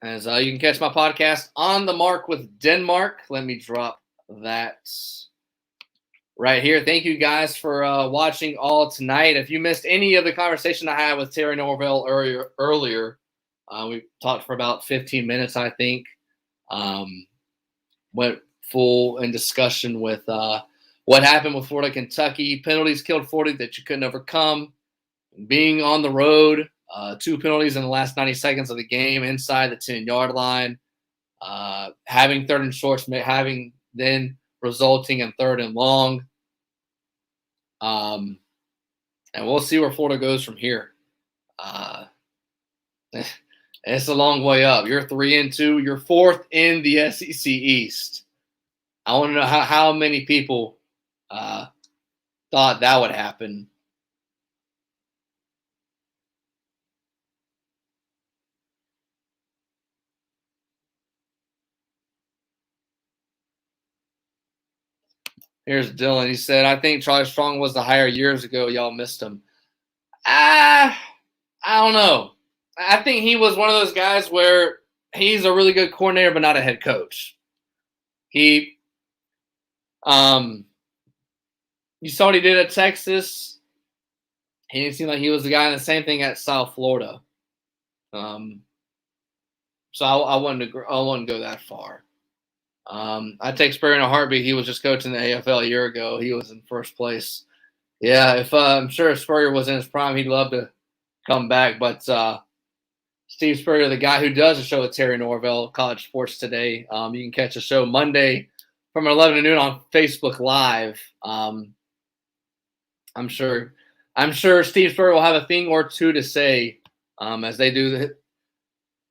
As you can catch my podcast On the Mark with Denmark. Let me drop that right here. Thank you guys for watching all tonight. If you missed any of the conversation I had with Terry Norvelle earlier, we talked for about 15 minutes, I think. Went full in discussion with what happened with Florida, Kentucky. Penalties killed 40 that you couldn't overcome. Being on the road, 2 penalties in the last 90 seconds of the game inside the 10-yard line. Having 3rd and shorts, having then resulting in 3rd and long. And we'll see where Florida goes from here. It's a long way up. You're 3-2. You're 4th in the SEC East. I want to know how many people thought that would happen. Here's Dylan. He said, I think Charlie Strong was the hire years ago. Y'all missed him. I don't know. I think he was one of those guys where he's a really good coordinator, but not a head coach. You saw what he did at Texas. He didn't seem like he was the guy. And the same thing at South Florida. So I wouldn't go that far. I'd take Spurrier in a heartbeat. He was just coaching the AFL a year ago. He was in first place. Yeah, if I'm sure if Spurrier was in his prime, he'd love to come back. But Steve Spurrier, the guy who does a show with Terry Norvelle, College Sports Today, you can catch the show Monday from 11 to noon on Facebook Live. I'm sure Steve Spurrier will have a thing or two to say as they do the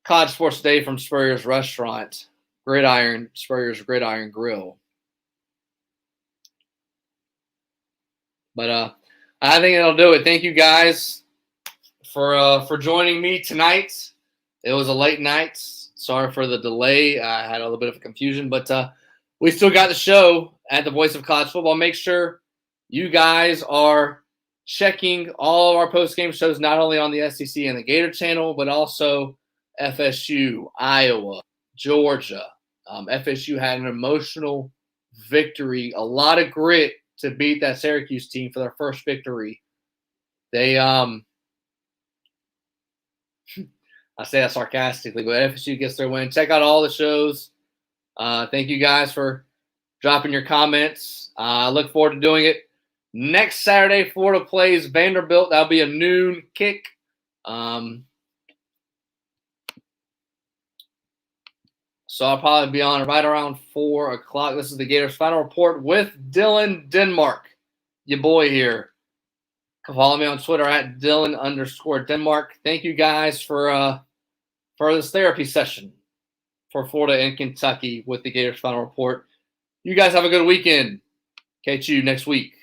College Sports Today from Spurrier's restaurant. Spurrier's Gridiron Grill. But I think it'll do it. Thank you guys for joining me tonight. It was a late night. Sorry for the delay. I had a little bit of confusion, but we still got the show at the Voice of College Football. Make sure you guys are checking all of our post-game shows, not only on the SEC and the Gator channel, but also FSU, Iowa, Georgia. FSU had an emotional victory, a lot of grit to beat that Syracuse team for their first victory. They, I say that sarcastically, but FSU gets their win. Check out all the shows. Thank you guys for dropping your comments. I look forward to doing it next Saturday. Florida plays Vanderbilt. That'll be a noon kick. So I'll probably be on right around 4 o'clock. This is the Gators Final Report with Dylan Denmark, your boy here. Follow me on Twitter at Dylan_Denmark. Thank you guys for this therapy session for Florida and Kentucky with the Gators Final Report. You guys have a good weekend. Catch you next week.